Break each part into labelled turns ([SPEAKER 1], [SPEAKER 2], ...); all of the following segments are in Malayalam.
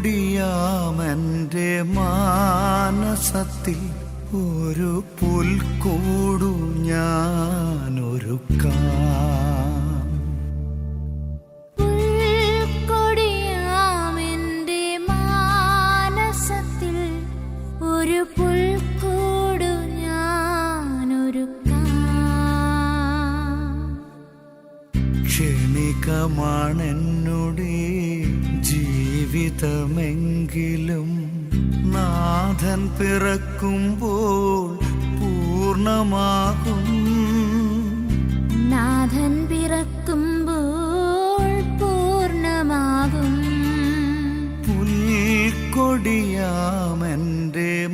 [SPEAKER 1] പുൽക്കൊടിയാമെൻ്റെ മാനസത്തിൽ ഒരു പുൽക്കൂടു ഞാനൊരുക്കാം.
[SPEAKER 2] പുൽക്കൊടിയാമെൻ്റെ മാനസത്തിൽ ഒരു പുൽക്കൂടു ഞാനൊരുക്കാം.
[SPEAKER 1] ക്ഷണികമാണെന്നുടെ ജീവിതമെങ്കിലും നാഥൻ പിറക്കുമ്പോൾ പൂർണ്ണമാകും.
[SPEAKER 2] നാഥൻ പിറക്കുമ്പോൾ പൂർണ്ണമാകും.
[SPEAKER 1] പുൽക്കൊടിയാമെൻ്റെ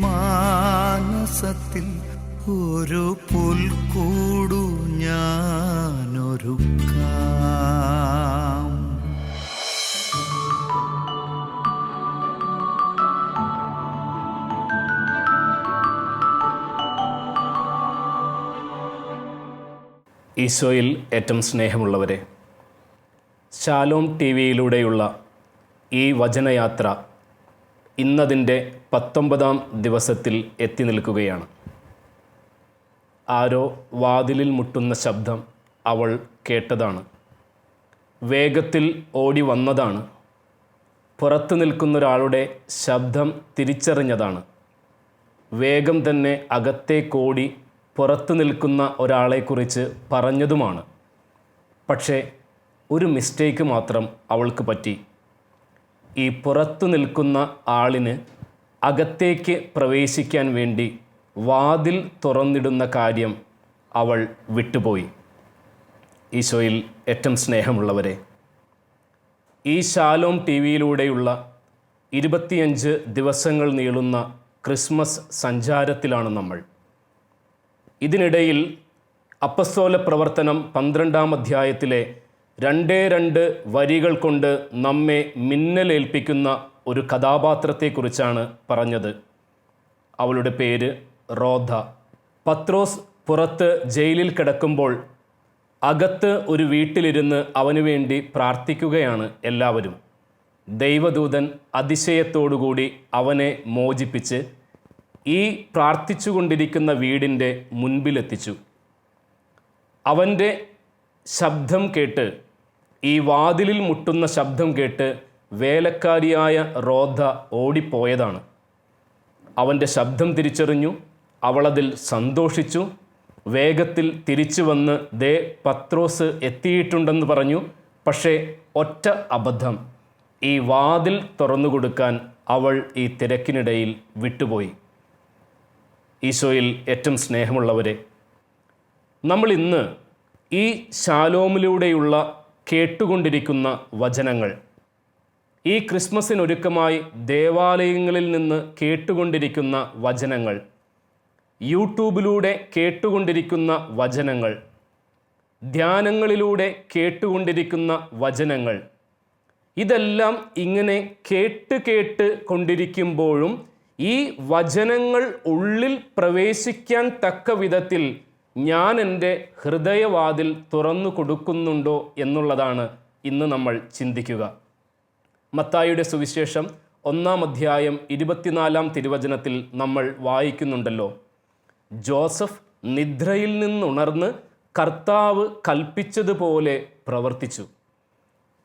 [SPEAKER 1] മാനസത്തിൽ ഒരു പുൽക്കൂടു ഞാനൊരുക്കാം.
[SPEAKER 3] ഈശോയിൽ ഏറ്റവും സ്നേഹമുള്ളവരെ, ശാലോം ടി വിയിലൂടെയുള്ള ഈ വചനയാത്ര ഇന്നതിൻ്റെ 19ാം ദിവസത്തിൽ എത്തി നിൽക്കുകയാണ്. ആരോ വാതിലിൽ മുട്ടുന്ന ശബ്ദം അവൾ കേട്ടതാണ്. വേഗത്തിൽ ഓടി വന്നതാണ്. പുറത്തു നിൽക്കുന്നൊരാളുടെ ശബ്ദം തിരിച്ചറിഞ്ഞതാണ്. വേഗം തന്നെ അകത്തേക്കോടി പുറത്തു നിൽക്കുന്ന ഒരാളെക്കുറിച്ച് പറഞ്ഞതുമാണ്. പക്ഷേ ഒരു മിസ്റ്റേക്ക് മാത്രം അവൾക്ക് പറ്റി. ഈ പുറത്തു നിൽക്കുന്ന ആളിന് അകത്തേക്ക് പ്രവേശിക്കാൻ വേണ്ടി വാതിൽ തുറന്നിടുന്ന കാര്യം അവൾ വിട്ടുപോയി. ഈശോയിൽ ഏറ്റവും സ്നേഹമുള്ളവരെ, ഈ ശാലോം ടി വിയിലൂടെയുള്ള 25 ദിവസങ്ങൾ നീളുന്ന ക്രിസ്മസ് സഞ്ചാരത്തിലാണ് നമ്മൾ. ഇതിനിടയിൽ അപ്പസ്തോല പ്രവർത്തനം 12-ാം അധ്യായത്തിലെ 2 വരികൾ കൊണ്ട് നമ്മെ മിന്നലേൽപ്പിക്കുന്ന ഒരു കഥാപാത്രത്തെക്കുറിച്ചാണ് പറഞ്ഞത്. അവളുടെ പേര് റോധ. പത്രോസ് പുറത്ത് ജയിലിൽ കിടക്കുമ്പോൾ അകത്ത് ഒരു വീട്ടിലിരുന്ന് അവനു വേണ്ടി പ്രാർത്ഥിക്കുകയാണ് എല്ലാവരും. ദൈവദൂതൻ അതിശയത്തോടുകൂടി അവനെ മോചിപ്പിച്ച് ഈ പ്രാർത്ഥിച്ചുകൊണ്ടിരിക്കുന്ന വീടിൻ്റെ മുൻപിലെത്തിച്ചു. അവൻ്റെ ശബ്ദം കേട്ട്, ഈ വാതിലിൽ മുട്ടുന്ന ശബ്ദം കേട്ട് വേലക്കാരിയായ റോധ ഓടിപ്പോയതാണ്. അവൻ്റെ ശബ്ദം തിരിച്ചറിഞ്ഞു. അവളതിൽ സന്തോഷിച്ചു. വേഗത്തിൽ തിരിച്ചു വന്ന് ദേ പത്രോസ് എത്തിയിട്ടുണ്ടെന്ന് പറഞ്ഞു. പക്ഷേ ഒറ്റ അബദ്ധം, ഈ വാതിൽ തുറന്നു കൊടുക്കാൻ അവൾ ഈ തിരക്കിനിടയിൽ വിട്ടുപോയി. ഈശോയിൽ ഏറ്റവും സ്നേഹമുള്ളവരെ, നമ്മൾ ഇന്ന് ഈ ശാലോമിലൂടെയുള്ള കേട്ടുകൊണ്ടിരിക്കുന്ന വചനങ്ങൾ, ഈ ക്രിസ്മസിനൊരുക്കമായി ദേവാലയങ്ങളിൽ നിന്ന് കേട്ടുകൊണ്ടിരിക്കുന്ന വചനങ്ങൾ, യൂട്യൂബിലൂടെ കേട്ടുകൊണ്ടിരിക്കുന്ന വചനങ്ങൾ, ധ്യാനങ്ങളിലൂടെ കേട്ടുകൊണ്ടിരിക്കുന്ന വചനങ്ങൾ, ഇതെല്ലാം ഇങ്ങനെ കേട്ട് കൊണ്ടിരിക്കുമ്പോഴും ഈ വചനങ്ങൾ ഉള്ളിൽ പ്രവേശിക്കാൻ തക്ക വിധത്തിൽ ഞാൻ എൻ്റെ ഹൃദയവാതിൽ തുറന്നു കൊടുക്കുന്നുണ്ടോ എന്നുള്ളതാണ് ഇന്ന് നമ്മൾ ചിന്തിക്കുക. മത്തായിയുടെ സുവിശേഷം 1-ാം അധ്യായം 24-ാം തിരുവചനത്തിൽ നമ്മൾ വായിക്കുന്നുണ്ടല്ലോ, ജോസഫ് നിദ്രയിൽ നിന്നുണർന്ന് കർത്താവ് കൽപ്പിച്ചതുപോലെ പ്രവർത്തിച്ചു.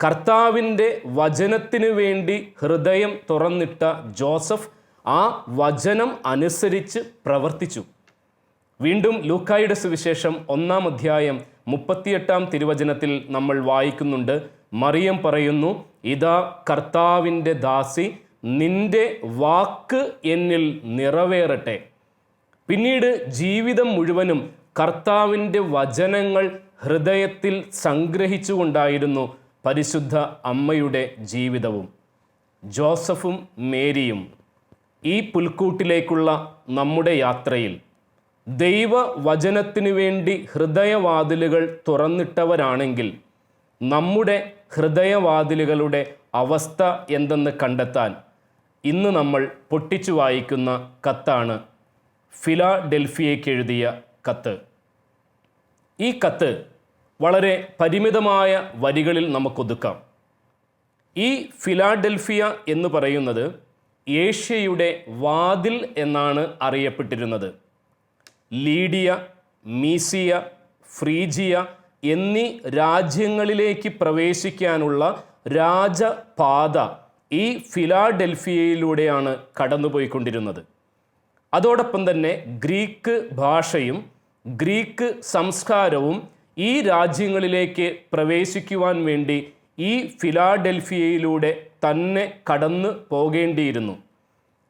[SPEAKER 3] കർത്താവിൻ്റെ വചനത്തിനു വേണ്ടി ഹൃദയം തുറന്നിട്ട ജോസഫ് ആ വചനം അനുസരിച്ച് പ്രവർത്തിച്ചു. വീണ്ടും ലൂക്കായുടെ സുവിശേഷം 1-ാം അധ്യായം 38-ാം തിരുവചനത്തിൽ നമ്മൾ വായിക്കുന്നുണ്ട്, മറിയം പറയുന്നു, ഇതാ കർത്താവിൻ്റെ ദാസി, നിന്റെ വാക്ക് എന്നിൽ നിറവേറട്ടെ. പിന്നീട് ജീവിതം മുഴുവനും കർത്താവിൻ്റെ വചനങ്ങൾ ഹൃദയത്തിൽ സംഗ്രഹിച്ചുകൊണ്ടായിരുന്നു പരിശുദ്ധ അമ്മയുടെ ജീവിതവും. ജോസഫും മേരിയും ഈ പുൽക്കൂട്ടിലേക്കുള്ള നമ്മുടെ യാത്രയിൽ ദൈവവചനത്തിനു വേണ്ടി ഹൃദയവാതിലുകൾ തുറന്നിട്ടവരാണെങ്കിൽ നമ്മുടെ ഹൃദയവാതിലുകളുടെ അവസ്ഥ എന്തെന്ന് കണ്ടെത്താൻ ഇന്ന് നമ്മൾ പൊട്ടിച്ചു വായിക്കുന്ന കത്താണ് ഫിലാഡൽഫിയയ്ക്ക് എഴുതിയ കത്ത്. ഈ കത്ത് വളരെ പരിമിതമായ വരികളിൽ നമുക്കൊതുക്കാം. ഈ ഫിലാഡൽഫിയ എന്ന് പറയുന്നത് ഏഷ്യയുടെ വാതിൽ എന്നാണ് അറിയപ്പെട്ടിരുന്നത്. ലീഡിയ, മീസിയ, ഫ്രീജിയ എന്നീ രാജ്യങ്ങളിലേക്ക് പ്രവേശിക്കാനുള്ള രാജപാത ഈ ഫിലാഡൽഫിയയിലൂടെയാണ് കടന്നുപോയിക്കൊണ്ടിരുന്നത്. അതോടൊപ്പം തന്നെ ഗ്രീക്ക് ഭാഷയും ഗ്രീക്ക് സംസ്കാരവും ഈ രാജ്യങ്ങളിലേക്ക് പ്രവേശിക്കുവാൻ വേണ്ടി ഈ ഫിലാഡൽഫിയയിലൂടെ തന്നെ കടന്നു പോകേണ്ടിയിരുന്നു.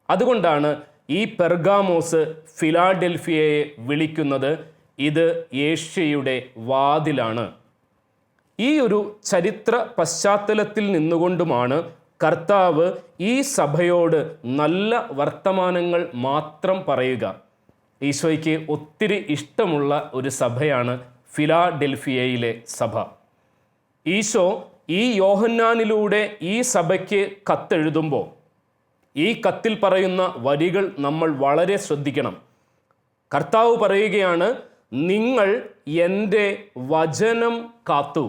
[SPEAKER 3] അതുകൊണ്ടാണ് ഈ പെർഗാമോസ് ഫിലാഡൽഫിയയെ വിളിക്കുന്നത് ഇത് ഏഷ്യയുടെ വാതിലാണ്. ഈ ഒരു ചരിത്ര പശ്ചാത്തലത്തിൽ നിന്നുകൊണ്ടുമാണ് കർത്താവ് ഈ സഭയോട് നല്ല വർത്തമാനങ്ങൾ മാത്രം പറയുക. ഈശോയ്ക്ക് ഒത്തിരി ഇഷ്ടമുള്ള ഒരു സഭയാണ് ഫിലാഡൽഫിയയിലെ സഭ. ഈശോ ഈ യോഹന്നാനിലൂടെ ഈ സഭയ്ക്ക് കത്തെഴുതുമ്പോൾ ഈ കത്തിൽ പറയുന്ന വരികൾ നമ്മൾ വളരെ ശ്രദ്ധിക്കണം. കർത്താവ് പറയുകയാണ്, നിങ്ങൾ എൻ്റെ വചനം കാത്തു.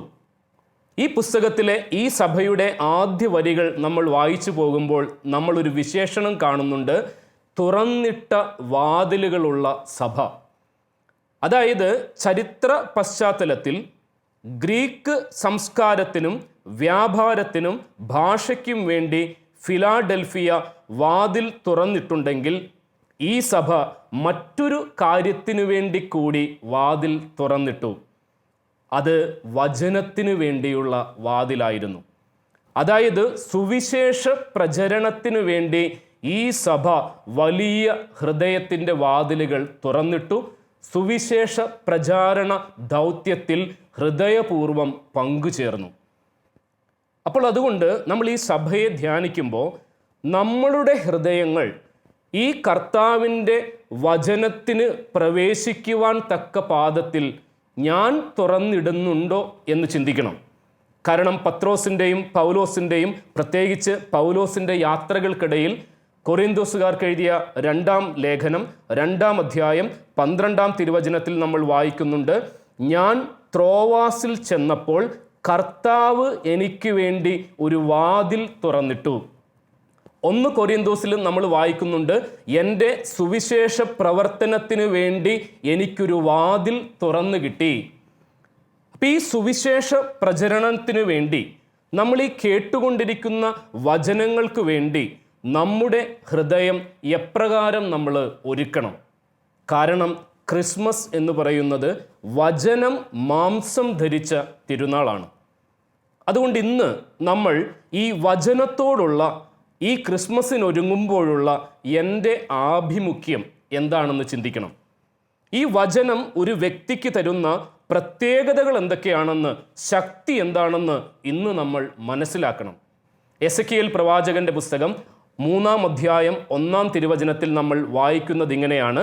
[SPEAKER 3] ഈ പുസ്തകത്തിലെ ഈ സഭയുടെ ആദ്യ വരികൾ നമ്മൾ വായിച്ചു പോകുമ്പോൾ നമ്മളൊരു വിശേഷണം കാണുന്നുണ്ട്, തുറന്നിട്ട വാതിലുകളുള്ള സഭ. അതായത് ചരിത്ര പശ്ചാത്തലത്തിൽ ഗ്രീക്ക് സംസ്കാരത്തിനും വ്യാപാരത്തിനും ഭാഷയ്ക്കും വേണ്ടി ഫിലാഡൽഫിയ വാതിൽ തുറന്നിട്ടുണ്ടെങ്കിൽ ഈ സഭ മറ്റൊരു കാര്യത്തിനു വേണ്ടി കൂടി വാതിൽ തുറന്നിട്ടു. അത് വചനത്തിനു വേണ്ടിയുള്ള വാതിലായിരുന്നു. അതായത് സുവിശേഷ പ്രചരണത്തിനു വേണ്ടി ഈ സഭ വലിയ ഹൃദയത്തിൻ്റെ വാതിലുകൾ തുറന്നിട്ടു. സുവിശേഷ പ്രചാരണ ദൗത്യത്തിൽ ഹൃദയപൂർവം പങ്കുചേർന്നു. അപ്പോൾ അതുകൊണ്ട് നമ്മൾ ഈ സഭയെ ധ്യാനിക്കുമ്പോൾ നമ്മളുടെ ഹൃദയങ്ങൾ ഈ കർത്താവിൻ്റെ വചനത്തിന് പ്രവേശിക്കുവാൻ തക്ക പാദത്തിൽ ഞാൻ തുറന്നിടുന്നുണ്ടോ എന്ന് ചിന്തിക്കണം. കാരണം പത്രോസിൻ്റെയും പൗലോസിൻ്റെയും, പ്രത്യേകിച്ച് പൗലോസിൻ്റെ യാത്രകൾക്കിടയിൽ കൊറിന്തോസുകാർക്ക് എഴുതിയ 2-ാം ലേഖനം 2-ാം അധ്യായം 12-ാം തിരുവചനത്തിൽ നമ്മൾ വായിക്കുന്നുണ്ട്, ഞാൻ ത്രോവാസിൽ ചെന്നപ്പോൾ കർത്താവ് എനിക്ക് വേണ്ടി ഒരു വാതിൽ തുറന്നിട്ടു. 1 കൊരിന്തോസിൽ നമ്മൾ വായിക്കുന്നുണ്ട്, എൻ്റെ സുവിശേഷ പ്രവർത്തനത്തിന് വേണ്ടി എനിക്കൊരു വാതിൽ തുറന്നു കിട്ടി. അപ്പം ഈ സുവിശേഷ പ്രചരണത്തിന് വേണ്ടി നമ്മൾ ഈ കേട്ടുകൊണ്ടിരിക്കുന്ന വചനങ്ങൾക്ക് വേണ്ടി നമ്മുടെ ഹൃദയം എപ്രകാരം നമ്മൾ ഒരുക്കണം? കാരണം ക്രിസ്മസ് എന്ന് പറയുന്നത് വചനം മാംസം ധരിച്ച തിരുനാളാണ്. അതുകൊണ്ട് ഇന്ന് നമ്മൾ ഈ വചനത്തോടുള്ള ഈ ക്രിസ്മസിനൊരുങ്ങുമ്പോഴുള്ള എൻ്റെ ആഭിമുഖ്യം എന്താണെന്ന് ചിന്തിക്കണം. ഈ വചനം ഒരു വ്യക്തിക്ക് തരുന്ന പ്രത്യേകതകൾ എന്തൊക്കെയാണെന്ന്, ശക്തി എന്താണെന്ന് ഇന്ന് നമ്മൾ മനസ്സിലാക്കണം. എസെക്കിയേൽ പ്രവാചകന്റെ പുസ്തകം 3-ാം അധ്യായം 1-ാം തിരുവചനത്തിൽ നമ്മൾ വായിക്കുന്നത് ഇങ്ങനെയാണ്.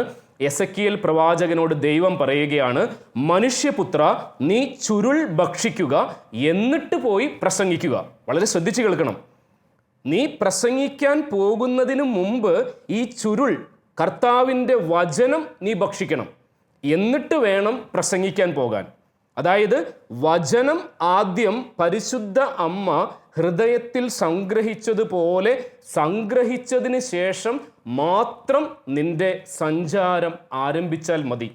[SPEAKER 3] എസെക്കിയേൽ പ്രവാചകനോട് ദൈവം പറയുകയാണ്, മനുഷ്യപുത്ര, നീ ചുരുൾ ഭക്ഷിക്കുക, എന്നിട്ട് പോയി പ്രസംഗിക്കുക. വളരെ ശ്രദ്ധിച്ച് കേൾക്കണം. നീ പ്രസംഗിക്കാൻ പോകുന്നതിന് മുമ്പ് ഈ ചുരുൾ, കർത്താവിൻ്റെ വചനം നീ ഭക്ഷിക്കണം, എന്നിട്ട് വേണം പ്രസംഗിക്കാൻ പോകാൻ. അതായത് വചനം ആദ്യം പരിശുദ്ധ അമ്മ ഹൃദയത്തിൽ സംഗ്രഹിച്ചതുപോലെ സംഗ്രഹിച്ചതിന് ശേഷം മാത്രം നിന്റെ സഞ്ചാരം ആരംഭിച്ചാൽ മതി.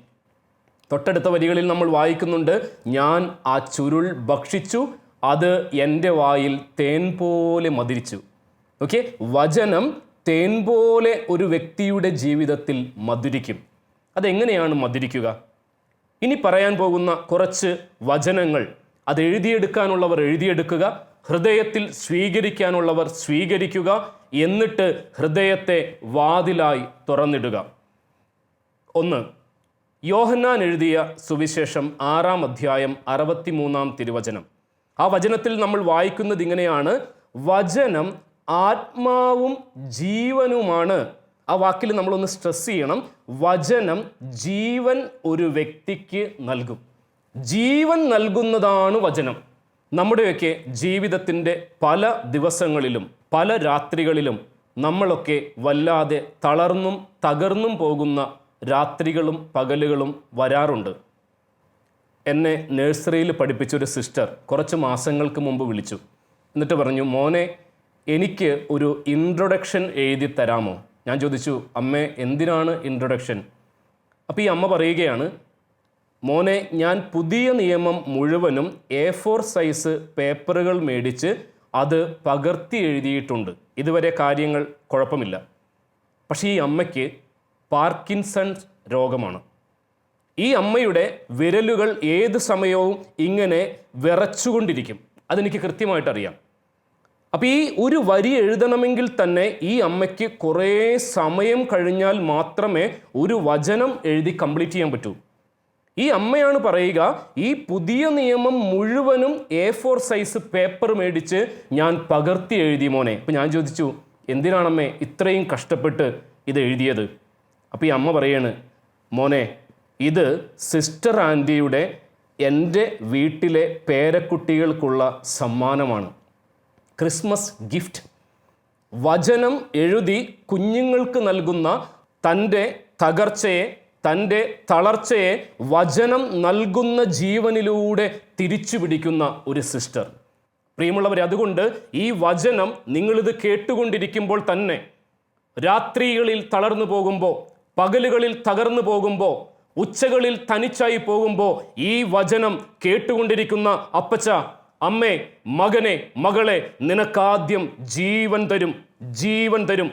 [SPEAKER 3] തൊട്ടടുത്ത വരികളിൽ നമ്മൾ വായിക്കുന്നുണ്ട്, ഞാൻ ആ ചുരുൾ ഭക്ഷിച്ചു, അത് എൻ്റെ വായിൽ തേൻ പോലെ മധുരിച്ചു. ഓക്കെ, വചനം തേൻ പോലെ ഒരു വ്യക്തിയുടെ ജീവിതത്തിൽ മധുരിക്കും. അതെങ്ങനെയാണ് മധുരിക്കുക? ഇനി പറയാൻ പോകുന്ന കുറച്ച് വചനങ്ങൾ അത് എഴുതിയെടുക്കാനുള്ളവർ എഴുതിയെടുക്കുക, ഹൃദയത്തിൽ സ്വീകരിക്കാനുള്ളവർ സ്വീകരിക്കുക, എന്നിട്ട് ഹൃദയത്തെ വാതിലായി തുറന്നിടുക. 1, യോഹന്നാൻ എഴുതിയ സുവിശേഷം 6-ാം അധ്യായം 63-ാം തിരുവചനം. ആ വചനത്തിൽ നമ്മൾ വായിക്കുന്നത് ഇങ്ങനെയാണ്, വചനം ആത്മാവും ജീവനുമാണ്. ആ വാക്കിൽ നമ്മളൊന്ന് സ്ട്രെസ് ചെയ്യണം. വചനം ജീവൻ ഒരു വ്യക്തിക്ക് നൽകും. ജീവൻ നൽകുന്നതാണ് വചനം. നമ്മുടെയൊക്കെ ജീവിതത്തിൻ്റെ പല ദിവസങ്ങളിലും പല രാത്രികളിലും നമ്മളൊക്കെ വല്ലാതെ തളർന്നും തകർന്നും പോകുന്ന രാത്രികളും പകലുകളും വരാറുണ്ട്. എന്നെ നഴ്സറിയിൽ പഠിപ്പിച്ചൊരു സിസ്റ്റർ കുറച്ച് മാസങ്ങൾക്ക് മുമ്പ് വിളിച്ചു. എന്നിട്ട് പറഞ്ഞു, മോനെ എനിക്ക് ഒരു ഇൻട്രൊഡക്ഷൻ എഴുതി തരാമോ? ഞാൻ ചോദിച്ചു, അമ്മേ എന്തിനാണ് ഇൻട്രൊഡക്ഷൻ? അപ്പോൾ ഈ അമ്മ പറയുകയാണ്, മോനെ ഞാൻ പുതിയ നിയമം മുഴുവനും A4 സൈസ് പേപ്പറുകൾ മേടിച്ച് അത് പകർത്തി എഴുതിയിട്ടുണ്ട്. ഇതുവരെ കാര്യങ്ങൾ കുഴപ്പമില്ല. പക്ഷേ ഈ അമ്മയ്ക്ക് പാർക്കിൻസൺസ് രോഗമാണ്. ഈ അമ്മയുടെ വിരലുകൾ ഏത് സമയവും ഇങ്ങനെ വിറച്ചുകൊണ്ടിരിക്കും. അതെനിക്ക് കൃത്യമായിട്ടറിയാം. അപ്പോൾ ഈ ഒരു വരി എഴുതണമെങ്കിൽ തന്നെ ഈ അമ്മയ്ക്ക് കുറേ സമയം കഴിഞ്ഞാൽ മാത്രമേ ഒരു വചനം എഴുതി കംപ്ലീറ്റ് ചെയ്യാൻ പറ്റൂ. ഈ അമ്മയാണ് പറയുക, ഈ പുതിയ നിയമം മുഴുവനും A4 സൈസ് പേപ്പർ മേടിച്ച് ഞാൻ പകർത്തി എഴുതി മോനെ. അപ്പോൾ ഞാൻ ചോദിച്ചു, എന്തിനാണമ്മേ ഇത്രയും കഷ്ടപ്പെട്ട് ഇത് എഴുതിയത്? അപ്പോൾ ഈ അമ്മ പറയാണ്, മോനെ ഇത് സിസ്റ്റർ ആൻറ്റിയുടെ എൻ്റെ വീട്ടിലെ പേരക്കുട്ടികൾക്കുള്ള സമ്മാനമാണ്, ക്രിസ്മസ് ഗിഫ്റ്റ്. വചനം എഴുതി കുഞ്ഞുങ്ങൾക്ക് നൽകുന്ന തൻ്റെ തകർച്ചയെ, തൻ്റെ തളർച്ചയെ വചനം നൽകുന്ന ജീവനിലൂടെ തിരിച്ചു പിടിക്കുന്ന ഒരു സിസ്റ്റർ. പ്രിയമുള്ളവരെ, അതുകൊണ്ട് ഈ വചനം നിങ്ങളിത് കേട്ടുകൊണ്ടിരിക്കുമ്പോൾ തന്നെ രാത്രികളിൽ തളർന്നു പോകുമ്പോൾ, പകലുകളിൽ തകർന്നു പോകുമ്പോൾ, ഉച്ചകളിൽ തനിച്ചായി പോകുമ്പോൾ ഈ വചനം കേട്ടുകൊണ്ടിരിക്കുന്ന അപ്പച്ച, അമ്മേ, മകനെ, മകളെ, നിനക്കാദ്യം ജീവൻ തരും, ജീവൻ തരും.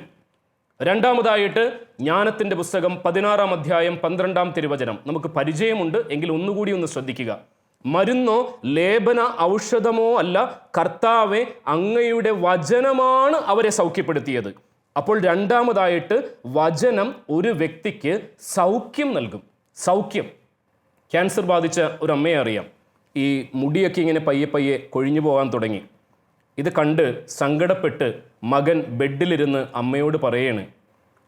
[SPEAKER 3] രണ്ടാമതായിട്ട് ജ്ഞാനത്തിൻ്റെ പുസ്തകം 16-ാം അധ്യായം 12-ാം തിരുവചനം നമുക്ക് പരിചയമുണ്ട്, എങ്കിൽ ഒന്നുകൂടി ഒന്ന് ശ്രദ്ധിക്കുക. മരുന്നോ ലേപന ഔഷധമോ അല്ല, കർത്താവെ അങ്ങയുടെ വചനമാണ് അവരെ സൗഖ്യപ്പെടുത്തിയത്. അപ്പോൾ രണ്ടാമതായിട്ട് വചനം ഒരു വ്യക്തിക്ക് സൗഖ്യം നൽകും. സൗഖ്യം. ക്യാൻസർ ബാധിച്ച ഒരു അമ്മയെ അറിയാം. ഈ മുടിയൊക്കെ ഇങ്ങനെ പയ്യെ പയ്യെ കൊഴിഞ്ഞു പോകാൻ തുടങ്ങി. ഇത് കണ്ട് സങ്കടപ്പെട്ട് മകൻ ബെഡിലിരുന്ന് അമ്മയോട് പറയാണ്,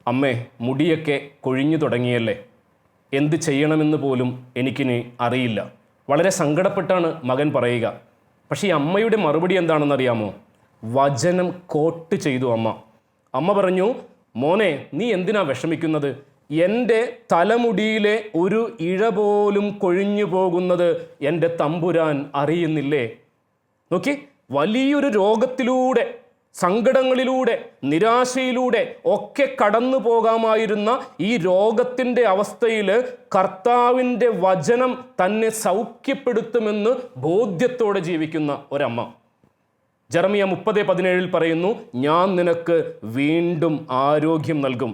[SPEAKER 3] അമ്മേ മുടിയൊക്കെ കൊഴിഞ്ഞു തുടങ്ങിയല്ലേ, എന്ത് ചെയ്യണമെന്ന് പോലും എനിക്കിനി അറിയില്ല. വളരെ സങ്കടപ്പെട്ടാണ് മകൻ പറയുക. പക്ഷേ ഈ അമ്മയുടെ മറുപടി എന്താണെന്നറിയാമോ? വചനം കോട്ട് ചെയ്തു അമ്മ. അമ്മ പറഞ്ഞു, മോനെ നീ എന്തിനാ വിഷമിക്കുന്നത്? എൻ്റെ തലമുടിയിലെ ഒരു ഇഴ പോലും കൊഴിഞ്ഞു പോകുന്നത് എൻ്റെ തമ്പുരാൻ അറിയുന്നില്ലേ? നോക്കി, വലിയൊരു രോഗത്തിലൂടെ, സങ്കടങ്ങളിലൂടെ, നിരാശയിലൂടെ ഒക്കെ കടന്നു പോകാമായിരുന്ന ഈ രോഗത്തിൻ്റെ അവസ്ഥയിൽ കർത്താവിൻ്റെ വചനം തന്നെ സൗഖ്യപ്പെടുത്തുമെന്ന് ബോധ്യത്തോടെ ജീവിക്കുന്ന ഒരമ്മ. ജെറമിയ 30:17 പറയുന്നു, ഞാൻ നിനക്ക് വീണ്ടും ആരോഗ്യം നൽകും.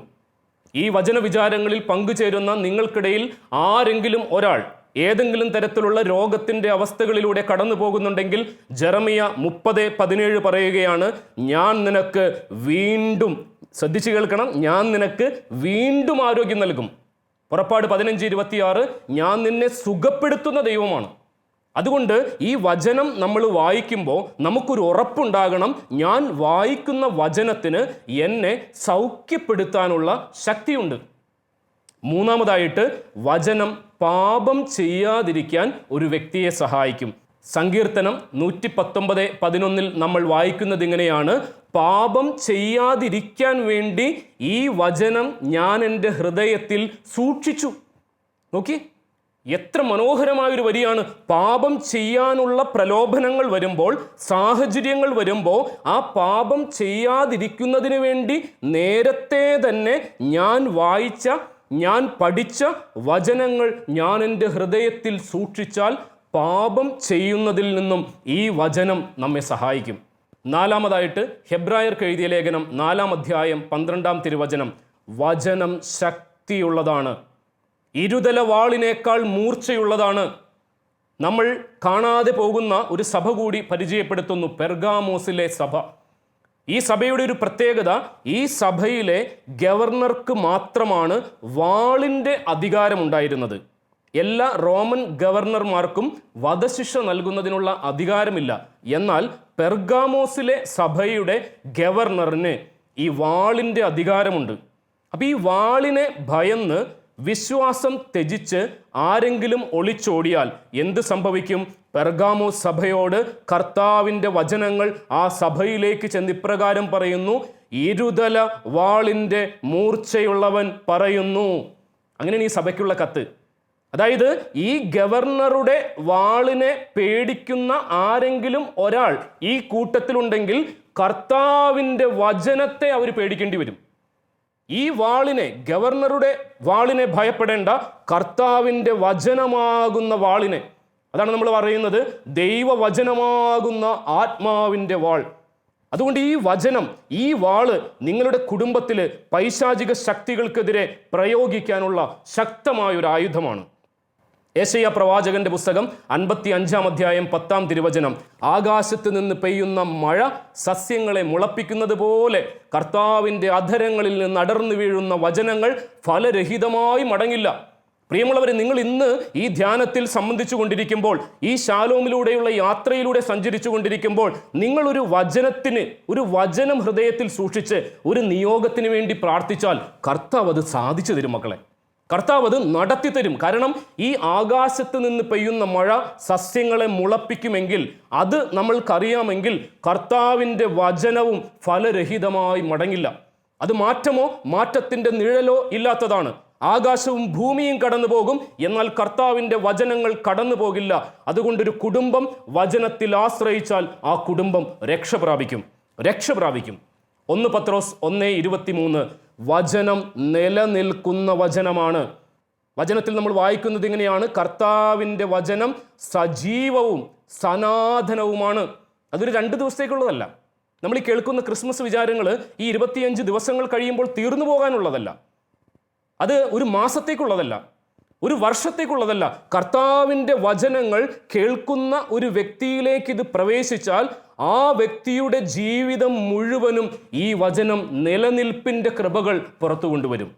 [SPEAKER 3] ഈ വചനവിചാരങ്ങളിൽ പങ്കുചേരുന്ന നിങ്ങൾക്കിടയിൽ ആരെങ്കിലും ഒരാൾ ഏതെങ്കിലും തരത്തിലുള്ള രോഗത്തിൻ്റെ അവസ്ഥകളിലൂടെ കടന്നു പോകുന്നുണ്ടെങ്കിൽ ജെറമിയ 30:17 പറയുകയാണ്, ഞാൻ നിനക്ക് വീണ്ടും, ശ്രദ്ധിച്ചു കേൾക്കണം, ഞാൻ നിനക്ക് വീണ്ടും ആരോഗ്യം നൽകും. പുറപ്പാട് 15:26, ഞാൻ നിന്നെ സുഖപ്പെടുത്തുന്ന ദൈവമാണ്. അതുകൊണ്ട് ഈ വചനം നമ്മൾ വായിക്കുമ്പോൾ നമുക്കൊരു ഉറപ്പുണ്ടാകണം, ഞാൻ വായിക്കുന്ന വചനത്തിന് എന്നെ സൗഖ്യപ്പെടുത്താനുള്ള ശക്തിയുണ്ട്. മൂന്നാമതായിട്ട് വചനം പാപം ചെയ്യാതിരിക്കാൻ ഒരു വ്യക്തിയെ സഹായിക്കും. സങ്കീർത്തനം 119:11 നമ്മൾ വായിക്കുന്നത് ഇങ്ങനെയാണ്, പാപം ചെയ്യാതിരിക്കാൻ വേണ്ടി ഈ വചനം ഞാൻ എൻ്റെ ഹൃദയത്തിൽ സൂക്ഷിച്ചു. നോക്കി, എത്ര മനോഹരമായൊരു വരിയാണ്. പാപം ചെയ്യാനുള്ള പ്രലോഭനങ്ങൾ വരുമ്പോൾ, സാഹചര്യങ്ങൾ വരുമ്പോൾ, ആ പാപം ചെയ്യാതിരിക്കുന്നതിന് വേണ്ടി നേരത്തെ തന്നെ ഞാൻ വായിച്ച, ഞാൻ പഠിച്ച വചനങ്ങൾ ഞാൻ എൻ്റെ ഹൃദയത്തിൽ സൂക്ഷിച്ചാൽ പാപം ചെയ്യുന്നതിൽ നിന്നും ഈ വചനം നമ്മെ സഹായിക്കും. നാലാമതായിട്ട് ഹെബ്രായർക്ക് എഴുതിയ ലേഖനം 4-ാം അധ്യായം 12-ാം തിരുവചനം, വചനം ശക്തിയുള്ളതാണ്, ഇരുതല വാളിനേക്കാൾ മൂർച്ചയുള്ളതാണ്. നമ്മൾ കാണാതെ പോകുന്ന ഒരു സഭ കൂടി പരിചയപ്പെടുത്തുന്നു, പെർഗാമോസിലെ സഭ. ഈ സഭയുടെ ഒരു പ്രത്യേകത, ഈ സഭയിലെ ഗവർണർക്ക് മാത്രമാണ് വാളിൻ്റെ അധികാരമുണ്ടായിരുന്നത്. എല്ലാ റോമൻ ഗവർണർമാർക്കും വധശിക്ഷ നൽകുന്നതിനുള്ള അധികാരമില്ല. എന്നാൽ പെർഗാമോസിലെ സഭയുടെ ഗവർണറിന് ഈ വാളിൻ്റെ അധികാരമുണ്ട്. അപ്പോൾ ഈ വാളിനെ ഭയന്ന് വിശ്വാസം ത്യജിച്ച് ആരെങ്കിലും ഒളിച്ചോടിയാൽ എന്ത് സംഭവിക്കും? പെർഗാമോസ് സഭയോട് കർത്താവിൻ്റെ വചനങ്ങൾ ആ സഭയിലേക്ക് ചെന്ന് ഇപ്രകാരം പറയുന്നു, ഇരുതല വാളിൻ്റെ മൂർച്ചയുള്ളവൻ പറയുന്നു. അങ്ങനെയാണ് ഈ സഭയ്ക്കുള്ള കത്ത്. അതായത് ഈ ഗവർണറുടെ വാളിനെ പേടിക്കുന്ന ആരെങ്കിലും ഒരാൾ ഈ കൂട്ടത്തിലുണ്ടെങ്കിൽ കർത്താവിൻ്റെ വചനത്തെ അവർ പേടിക്കേണ്ടി വരും. ഈ വാളിനെ, ഗവർണറുടെ വാളിനെ ഭയപ്പെടേണ്ട, കർത്താവിൻ്റെ വചനമാകുന്ന വാളിനെ. അതാണ് നമ്മൾ പറയുന്നത് ദൈവവചനമാകുന്ന ആത്മാവിൻ്റെ വാൾ. അതുകൊണ്ട് ഈ വചനം, ഈ വാള് നിങ്ങളുടെ കുടുംബത്തിൽ പൈശാചിക ശക്തികൾക്കെതിരെ പ്രയോഗിക്കാനുള്ള ശക്തമായൊരു ആയുധമാണ്. യെശയ്യാ പ്രവാചകന്റെ പുസ്തകം 55-ാം അധ്യായം 10-ാം തിരുവചനം, ആകാശത്ത് നിന്ന് പെയ്യുന്ന മഴ സസ്യങ്ങളെ മുളപ്പിക്കുന്നത് പോലെ കർത്താവിൻ്റെ അധരങ്ങളിൽ നിന്ന് അടർന്നു വീഴുന്ന വചനങ്ങൾ ഫലരഹിതമായി മടങ്ങില്ല. പ്രിയമുള്ളവരെ, നിങ്ങൾ ഇന്ന് ഈ ധ്യാനത്തിൽ സംബന്ധിച്ചു കൊണ്ടിരിക്കുമ്പോൾ, ഈ ശാലോമിലൂടെയുള്ള യാത്രയിലൂടെ സഞ്ചരിച്ചു കൊണ്ടിരിക്കുമ്പോൾ, നിങ്ങളൊരു വചനത്തിന്, ഒരു വചനം ഹൃദയത്തിൽ സൂക്ഷിച്ച് ഒരു നിയോഗത്തിന് വേണ്ടി പ്രാർത്ഥിച്ചാൽ കർത്താവ് അത് സാധിച്ചു തരും മക്കളെ. കർത്താവ് അത് നടത്തി തരും. കാരണം ഈ ആകാശത്ത് നിന്ന് പെയ്യുന്ന മഴ സസ്യങ്ങളെ മുളപ്പിക്കുമെങ്കിൽ, അത് നമ്മൾക്കറിയാമെങ്കിൽ, കർത്താവിൻ്റെ വചനവും ഫലരഹിതമായി മടങ്ങില്ല. അത് മാറ്റമോ മാറ്റത്തിൻ്റെ നിഴലോ ഇല്ലാത്തതാണ്. ആകാശവും ഭൂമിയും കടന്നു പോകും, എന്നാൽ കർത്താവിൻ്റെ വചനങ്ങൾ കടന്നു പോകില്ല. അതുകൊണ്ടൊരു കുടുംബം വചനത്തിൽ ആശ്രയിച്ചാൽ ആ കുടുംബം രക്ഷപ്രാപിക്കും. 1 പത്രോസ് 1:23, വചനം നിലനിൽക്കുന്ന വചനമാണ്. വചനത്തിൽ നമ്മൾ വായിക്കുന്നത് ഇങ്ങനെയാണ്, കർത്താവിൻ്റെ വചനം സജീവവും സനാതനവുമാണ്. അതൊരു 2 ദിവസത്തേക്കുള്ളതല്ല. നമ്മൾ ഈ കേൾക്കുന്ന ക്രിസ്മസ് വിചാരങ്ങൾ ഈ 25 ദിവസങ്ങൾ കഴിയുമ്പോൾ തീർന്നു പോകാനുള്ളതല്ല. അത് ഒരു മാസത്തേക്കുള്ളതല്ല, ഒരു വർഷത്തേക്കുള്ളതല്ല. കർത്താവിൻ്റെ വചനങ്ങൾ കേൾക്കുന്ന ഒരു വ്യക്തിയിലേക്ക് ഇത് പ്രവേശിച്ചാൽ ആ വ്യക്തിയുടെ ജീവിതം മുഴുവനും ഈ വചനം നിലനിൽപ്പിൻ്റെ കൃപകൾ പുറത്തു കൊണ്ടുവരും.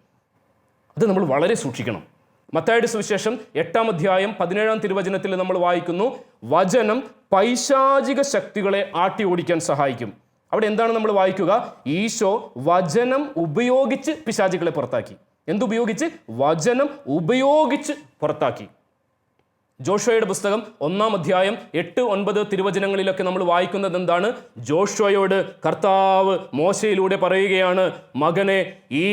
[SPEAKER 3] അത് നമ്മൾ വളരെ സൂക്ഷിക്കണം. മത്തായിയുടെ സുവിശേഷം 8-ാം അധ്യായം 17-ാം തിരുവചനത്തിൽ നമ്മൾ വായിക്കുന്നു, വചനം പൈശാചിക ശക്തികളെ ആട്ടി ഓടിക്കാൻ സഹായിക്കും. അവിടെ എന്താണ് നമ്മൾ വായിക്കുക? ഈശോ വചനം ഉപയോഗിച്ച് പിശാചുക്കളെ പുറത്താക്കി. എന്തുപയോഗിച്ച്? വചനം ഉപയോഗിച്ച് പുറത്താക്കി. ജോഷുവയുടെ പുസ്തകം 1-ാം അധ്യായം 8-9 തിരുവചനങ്ങളിലൊക്കെ നമ്മൾ വായിക്കുന്നത് എന്താണ്? ജോഷുവയോട് കർത്താവ് മോശയിലൂടെ പറയുകയാണ്, മകനെ, ഈ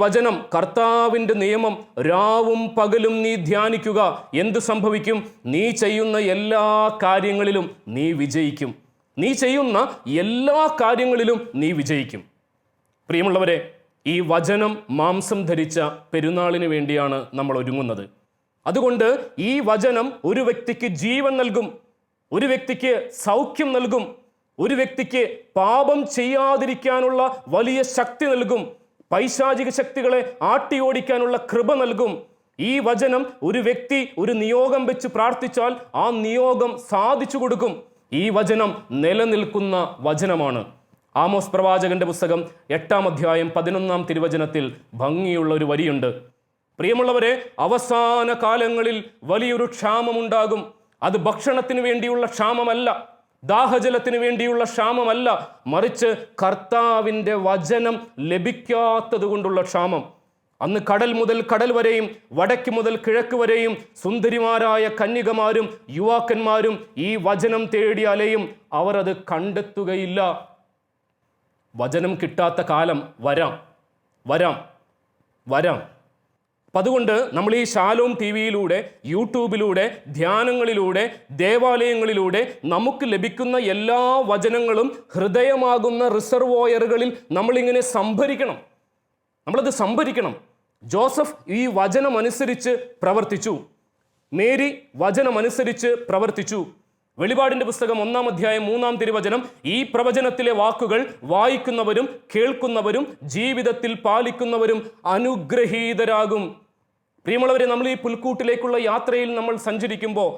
[SPEAKER 3] വചനം കർത്താവിൻ്റെ നിയമം രാവും പകലും നീ ധ്യാനിക്കുക. എന്ത് സംഭവിക്കും? നീ ചെയ്യുന്ന എല്ലാ കാര്യങ്ങളിലും നീ വിജയിക്കും. നീ ചെയ്യുന്ന എല്ലാ കാര്യങ്ങളിലും നീ വിജയിക്കും. പ്രിയമുള്ളവരെ, ഈ വചനം മാംസം ധരിച്ച പെരുന്നാളിന് വേണ്ടിയാണ് നമ്മൾ ഒരുങ്ങുന്നത്. അതുകൊണ്ട് ഈ വചനം ഒരു വ്യക്തിക്ക് ജീവൻ നൽകും, ഒരു വ്യക്തിക്ക് സൗഖ്യം നൽകും, ഒരു വ്യക്തിക്ക് പാപം ചെയ്യാതിരിക്കാനുള്ള വലിയ ശക്തി നൽകും, പൈശാചിക ശക്തികളെ ആട്ടിയോടിക്കാനുള്ള കൃപ നൽകും. ഈ വചനം ഒരു വ്യക്തി ഒരു നിയോഗം വെച്ച് പ്രാർത്ഥിച്ചാൽ ആ നിയോഗം സാധിച്ചു കൊടുക്കും. ഈ വചനം നിലനിൽക്കുന്ന വചനമാണ്. ആമോസ് പ്രവാചകന്റെ പുസ്തകം 8-ാം അധ്യായം 11-ാം തിരുവചനത്തിൽ ഭംഗിയുള്ള ഒരു വരിയുണ്ട്. പ്രിയമുള്ളവരെ, അവസാന കാലങ്ങളിൽ വലിയൊരു ക്ഷാമമുണ്ടാകും. അത് ഭക്ഷണത്തിന് വേണ്ടിയുള്ള ക്ഷാമമല്ല, ദാഹജലത്തിന് വേണ്ടിയുള്ള ക്ഷാമമല്ല, മറിച്ച് കർത്താവിൻ്റെ വചനം ലഭിക്കാത്തത് കൊണ്ടുള്ള ക്ഷാമം. അന്ന് കടൽ മുതൽ കടൽ വരെയും വടക്ക് മുതൽ കിഴക്ക് വരെയും സുന്ദരിമാരായ കന്യകമാരും യുവാക്കന്മാരും ഈ വചനം തേടി അലയും. അവർ അത് കണ്ടെത്തുകയില്ല. വചനം കിട്ടാത്ത കാലം വരാം. അപ്പം അതുകൊണ്ട് നമ്മൾ ഈ ശാലോം TV-യിലൂടെ, യൂട്യൂബിലൂടെ, ധ്യാനങ്ങളിലൂടെ, ദേവാലയങ്ങളിലൂടെ നമുക്ക് ലഭിക്കുന്ന എല്ലാ വചനങ്ങളും ഹൃദയമാകുന്ന റിസർവോയറുകളിൽ നമ്മളിങ്ങനെ നമ്മളത് സംഭരിക്കണം. ജോസഫ് ഈ വചനമനുസരിച്ച് പ്രവർത്തിച്ചു. മേരി വചനമനുസരിച്ച് പ്രവർത്തിച്ചു. വെളിപാടിൻ്റെ പുസ്തകം 1-ാം അധ്യായം 3-ാം തിരുവചനം, ഈ പ്രവചനത്തിലെ വാക്കുകൾ വായിക്കുന്നവരും കേൾക്കുന്നവരും ജീവിതത്തിൽ പാലിക്കുന്നവരും അനുഗ്രഹീതരാകും. പ്രിയമുള്ളവരെ, നമ്മൾ ഈ പുൽക്കൂട്ടിലേക്കുള്ള യാത്രയിൽ നമ്മൾ സഞ്ചരിക്കുമ്പോൾ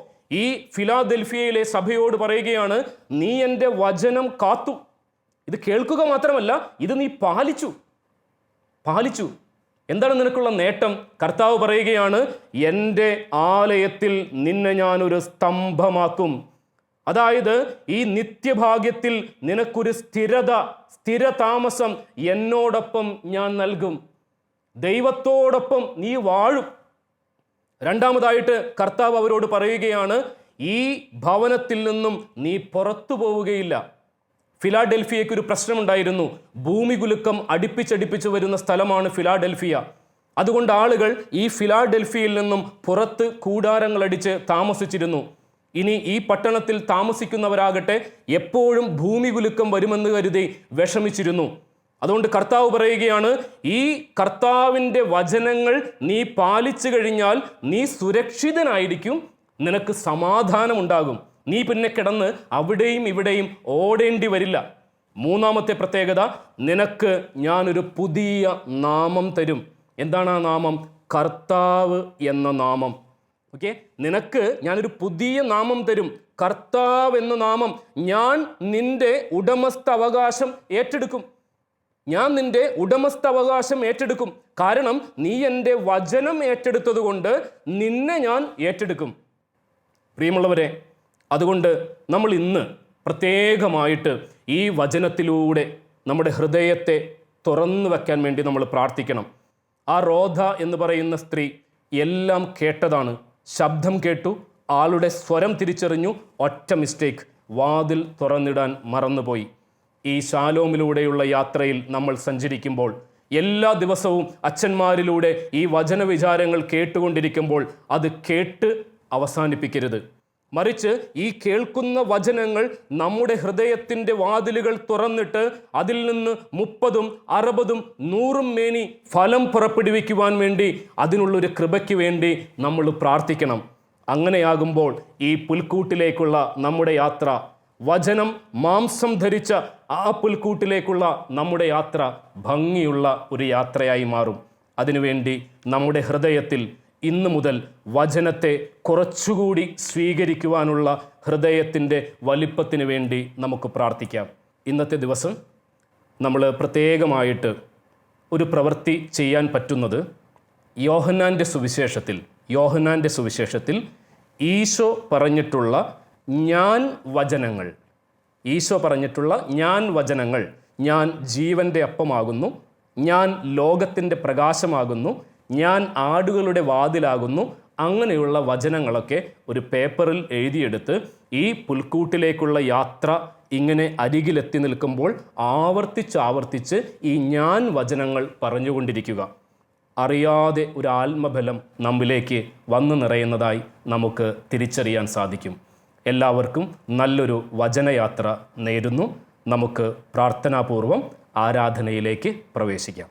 [SPEAKER 3] ഈ ഫിലാദെൽഫിയയിലെ സഭയോട് പറയുകയാണ്, നീ എൻ്റെ വചനം കാത്തു. ഇത് കേൾക്കുക മാത്രമല്ല, ഇത് നീ പാലിച്ചു. എന്താണ് നിനക്കുള്ള നേട്ടം? കർത്താവ് പറയുകയാണ്, എൻ്റെ ആലയത്തിൽ നിന്നെ ഞാനൊരു സ്തംഭമാക്കും. അതായത് ഈ നിത്യഭാഗ്യത്തിൽ നിനക്കൊരു സ്ഥിരതാമസം എന്നോടൊപ്പം ഞാൻ നൽകും. ദൈവത്തോടൊപ്പം നീ വാഴും. രണ്ടാമതായിട്ട് കർത്താവ് അവരോട് പറയുകയാണ്, ഈ ഭവനത്തിൽ നിന്നും നീ പുറത്തു പോവുകയില്ല. ഫിലാഡൽഫിയയ്ക്ക് ഒരു പ്രശ്നമുണ്ടായിരുന്നു. ഭൂമികുലുക്കം അടുപ്പിച്ചടുപ്പിച്ച് വരുന്ന സ്ഥലമാണ് ഫിലാഡൽഫിയ. അതുകൊണ്ട് ആളുകൾ ഈ ഫിലാഡൽഫിയയിൽ നിന്നും പുറത്ത് കൂടാരങ്ങളടിച്ച് താമസിച്ചിരുന്നു. ഇനി ഈ പട്ടണത്തിൽ താമസിക്കുന്നവരാകട്ടെ എപ്പോഴും ഭൂമികുലുക്കം വരുമെന്ന് കരുതി വിഷമിച്ചിരുന്നു. അതുകൊണ്ട് കർത്താവ് പറയുകയാണ്, ഈ കർത്താവിൻ്റെ വചനങ്ങൾ നീ പാലിച്ചു കഴിഞ്ഞാൽ നീ സുരക്ഷിതനായിരിക്കും, നിനക്ക് സമാധാനമുണ്ടാകും, നീ പിന്നെ കിടന്ന് അവിടെയും ഇവിടെയും ഓടേണ്ടി വരില്ല. മൂന്നാമത്തെ പ്രത്യേകത, നിനക്ക് ഞാനൊരു പുതിയ നാമം തരും. എന്താണ് ആ നാമം? കർത്താവ് എന്ന നാമം. ഓക്കെ, നിനക്ക് ഞാനൊരു പുതിയ നാമം തരും, കർത്താവ് എന്ന നാമം. ഞാൻ നിന്റെ ഉടമസ്ഥ അവകാശം ഏറ്റെടുക്കും. ഞാൻ നിന്റെ ഉടമസ്ഥ അവകാശം ഏറ്റെടുക്കും. കാരണം നീ എൻ്റെ വചനം ഏറ്റെടുത്തത് കൊണ്ട് നിന്നെ ഞാൻ ഏറ്റെടുക്കും. പ്രിയമുള്ളവരെ, അതുകൊണ്ട് നമ്മൾ ഇന്ന് പ്രത്യേകമായിട്ട് ഈ വചനത്തിലൂടെ നമ്മുടെ ഹൃദയത്തെ തുറന്നു വയ്ക്കാൻ വേണ്ടി നമ്മൾ പ്രാർത്ഥിക്കണം. ആ റോധ എന്ന് പറയുന്ന സ്ത്രീ എല്ലാം കേട്ടതാണ്, ശബ്ദം കേട്ടു, ആളുടെ സ്വരം തിരിച്ചറിഞ്ഞു, ഒറ്റ മിസ്റ്റേക്ക്, വാതിൽ തുറന്നിടാൻ മറന്നുപോയി. ഈ ശാലോമിലൂടെയുള്ള യാത്രയിൽ നമ്മൾ സഞ്ചരിക്കുമ്പോൾ എല്ലാ ദിവസവും അച്ഛന്മാരിലൂടെ ഈ വചനവിചാരങ്ങൾ കേട്ടുകൊണ്ടിരിക്കുമ്പോൾ അത് കേട്ട് അവസാനിപ്പിക്കരുത്. മറിച്ച് ഈ കേൾക്കുന്ന വചനങ്ങൾ നമ്മുടെ ഹൃദയത്തിൻ്റെ വാതിലുകൾ തുറന്നിട്ട് അതിൽ നിന്ന് 30, 60, 100 മേനി ഫലം പുറപ്പെടുവിക്കുവാൻ വേണ്ടി, അതിനുള്ളൊരു കൃപയ്ക്ക് വേണ്ടി നമ്മൾ പ്രാർത്ഥിക്കണം. അങ്ങനെയാകുമ്പോൾ ഈ പുൽക്കൂട്ടിലേക്കുള്ള നമ്മുടെ യാത്ര, വചനം മാംസം ധരിച്ച ആ പുൽക്കൂട്ടിലേക്കുള്ള നമ്മുടെ യാത്ര ഭംഗിയുള്ള ഒരു യാത്രയായി മാറും. അതിനുവേണ്ടി നമ്മുടെ ഹൃദയത്തിൽ ഇന്നു മുതൽ വചനത്തെ കുറച്ചുകൂടി സ്വീകരിക്കുവാനുള്ള ഹൃദയത്തിൻ്റെ വലിപ്പത്തിന് വേണ്ടി നമുക്ക് പ്രാർത്ഥിക്കാം. ഇന്നത്തെ ദിവസം നമ്മൾ പ്രത്യേകമായിട്ട് ഒരു പ്രവൃത്തി ചെയ്യാൻ പറ്റുന്നത് യോഹന്നാൻ്റെ സുവിശേഷത്തിൽ ഈശോ പറഞ്ഞിട്ടുള്ള ഞാൻ വചനങ്ങൾ, ഞാൻ ജീവൻ്റെ അപ്പമാകുന്നു, ഞാൻ ലോകത്തിൻ്റെ പ്രകാശമാകുന്നു, ഞാൻ ആടുകളുടെ വാതിലാകുന്നു, അങ്ങനെയുള്ള വചനങ്ങളൊക്കെ ഒരു പേപ്പറിൽ എഴുതിയെടുത്ത് ഈ പുൽക്കൂട്ടിലേക്കുള്ള യാത്ര ഇങ്ങനെ അരികിലെത്തി നിൽക്കുമ്പോൾ ആവർത്തിച്ച് ഈ ഞാൻ വചനങ്ങൾ പറഞ്ഞുകൊണ്ടിരിക്കുക. അറിയാതെ ഒരു ആത്മബലം നമ്മിലേക്ക് വന്നു നിറയുന്നതായി നമുക്ക് തിരിച്ചറിയാൻ സാധിക്കും. എല്ലാവർക്കും നല്ലൊരു വചനയാത്ര നേരുന്നു. നമുക്ക് പ്രാർത്ഥനാപൂർവം ആരാധനയിലേക്ക് പ്രവേശിക്കാം.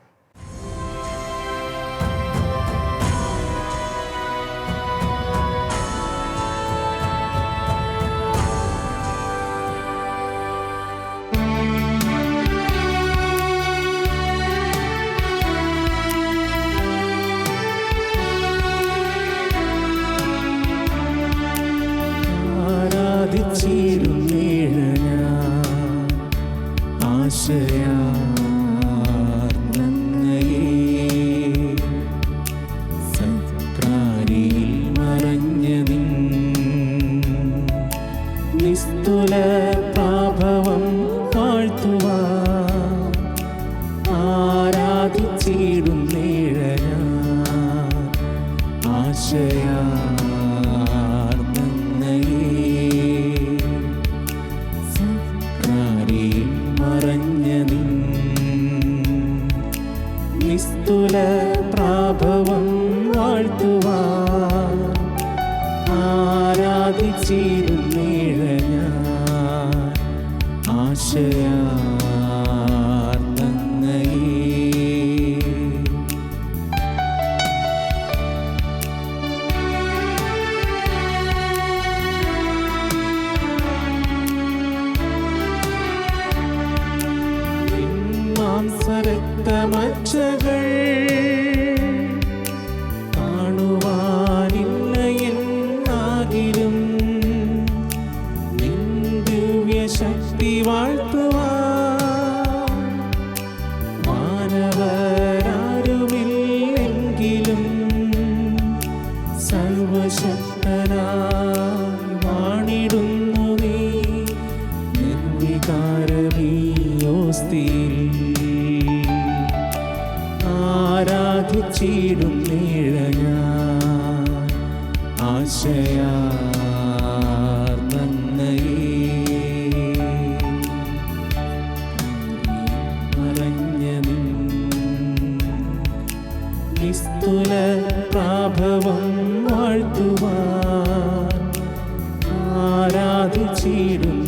[SPEAKER 4] Cristo. പ്രാഭവം വാഴ്ത്തുവാൻ ആരാധിച്ചിടും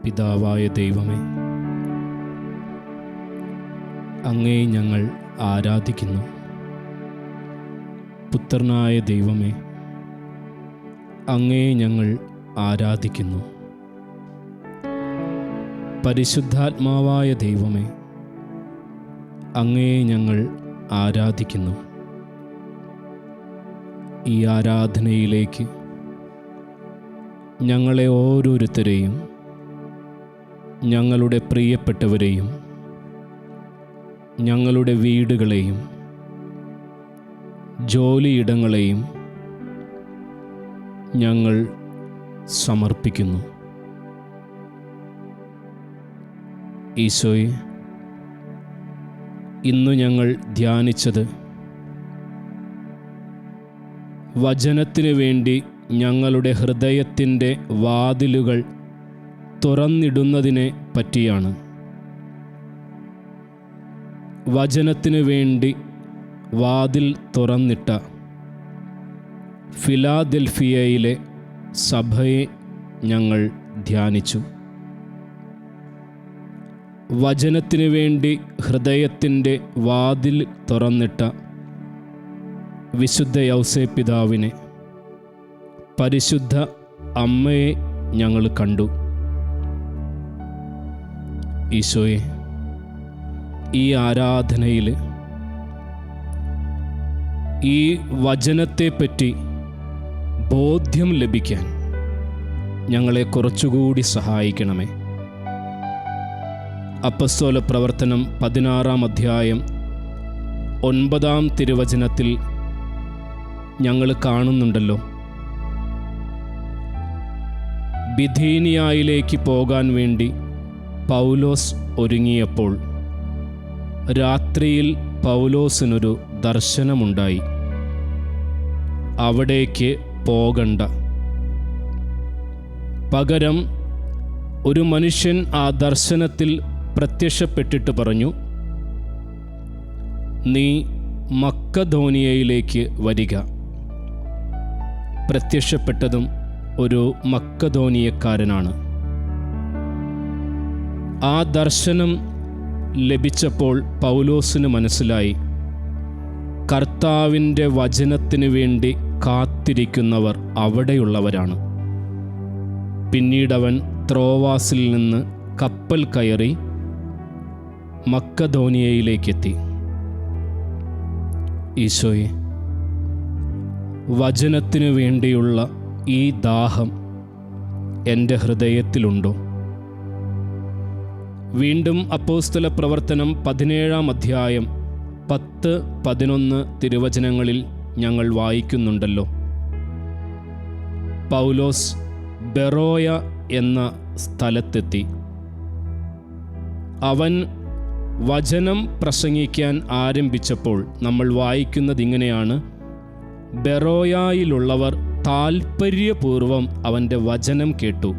[SPEAKER 3] പിതാവായ ദൈവമേ, അങ്ങേ ഞങ്ങൾ ആരാധിക്കുന്നു. പുത്രനായ ദൈവമേ, അങ്ങേ ഞങ്ങൾ ആരാധിക്കുന്നു. പരിശുദ്ധാത്മാവായ ദൈവമേ, അങ്ങേ ഞങ്ങൾ ആരാധിക്കുന്നു. ഈ ആരാധനയിലേക്ക് ഞങ്ങളെ ഓരോരുത്തരെയും, ഞങ്ങളുടെ പ്രിയപ്പെട്ടവരെയും, ഞങ്ങളുടെ വീടുകളെയും ജോലിയിടങ്ങളെയും ഞങ്ങൾ സമർപ്പിക്കുന്നു. ഈശോയെ, ഇന്നു ഞങ്ങൾ ധ്യാനിച്ചത് വചനത്തിനു വേണ്ടി ഞങ്ങളുടെ ഹൃദയത്തിൻ്റെ വാതിലുകൾ തുറന്നിടുന്നതിനെ പറ്റിയാണ്. വചനത്തിനു വേണ്ടി വാതിൽ തുറന്നിട്ട ഫിലാദൽഫിയയിലെ സഭയെ ഞങ്ങൾ ധ്യാനിച്ചു. വചനത്തിനു വേണ്ടി ഹൃദയത്തിൻ്റെ വാതിൽ തുറന്നിട്ട വിശുദ്ധ യൗസേപ്പിതാവിനെ, പരിശുദ്ധ അമ്മയെ ഞങ്ങൾ കണ്ടു. ഈശോയെ, ഈ ആരാധനയിൽ ഈ വചനത്തെപ്പറ്റി ബോധ്യം ലഭിക്കാൻ ഞങ്ങളെ കുറച്ചുകൂടി സഹായിക്കണമേ. അപ്പസ്തോല പ്രവർത്തനം 16-ാം അധ്യായം 9-ാം തിരുവചനത്തിൽ ഞങ്ങൾ കാണുന്നുണ്ടല്ലോ, ബിഥീനിയായിലേക്ക് പോകാൻ വേണ്ടി പൗലോസ് ഒരുങ്ങിയപ്പോൾ രാത്രിയിൽ പൗലോസിനൊരു ദർശനമുണ്ടായി. അവിടേക്ക് പോകണ്ട, പകരം ഒരു മനുഷ്യൻ ആ ദർശനത്തിൽ പ്രത്യക്ഷപ്പെട്ടിട്ട് പറഞ്ഞു, നീ മക്കദോനിയയിലേക്ക് വരിക. പ്രത്യക്ഷപ്പെട്ടതും ഒരു മക്കദോനിയക്കാരനാണ്. ആ ദർശനം ലഭിച്ചപ്പോൾ പൗലോസിന് മനസ്സിലായി, കർത്താവിൻ്റെ വചനത്തിനു വേണ്ടി കാത്തിരിക്കുന്നവർ അവിടെയുള്ളവരാണ്. പിന്നീടവൻ ത്രോവാസിൽ നിന്ന് കപ്പൽ കയറി മക്കദോനിയയിലേക്കെത്തി. ഈശോയെ, വചനത്തിനു വേണ്ടിയുള്ള ഈ ദാഹം എൻ്റെ ഹൃദയത്തിലുണ്ടോ? വീണ്ടും അപ്പോസ്തല പ്രവർത്തനം 17-ാം അധ്യായം 10-11 തിരുവചനങ്ങളിൽ ഞങ്ങൾ വായിക്കുന്നുണ്ടല്ലോ, പൗലോസ് ബെറോയ എന്ന സ്ഥലത്തെത്തി. അവൻ വചനം പ്രസംഗിക്കാൻ ആരംഭിച്ചപ്പോൾ നമ്മൾ വായിക്കുന്നത് ഇങ്ങനെയാണ്: ബെറോയായിലുള്ളവർ താൽപ്പര്യപൂർവം അവൻ്റെ വചനം കേട്ടു.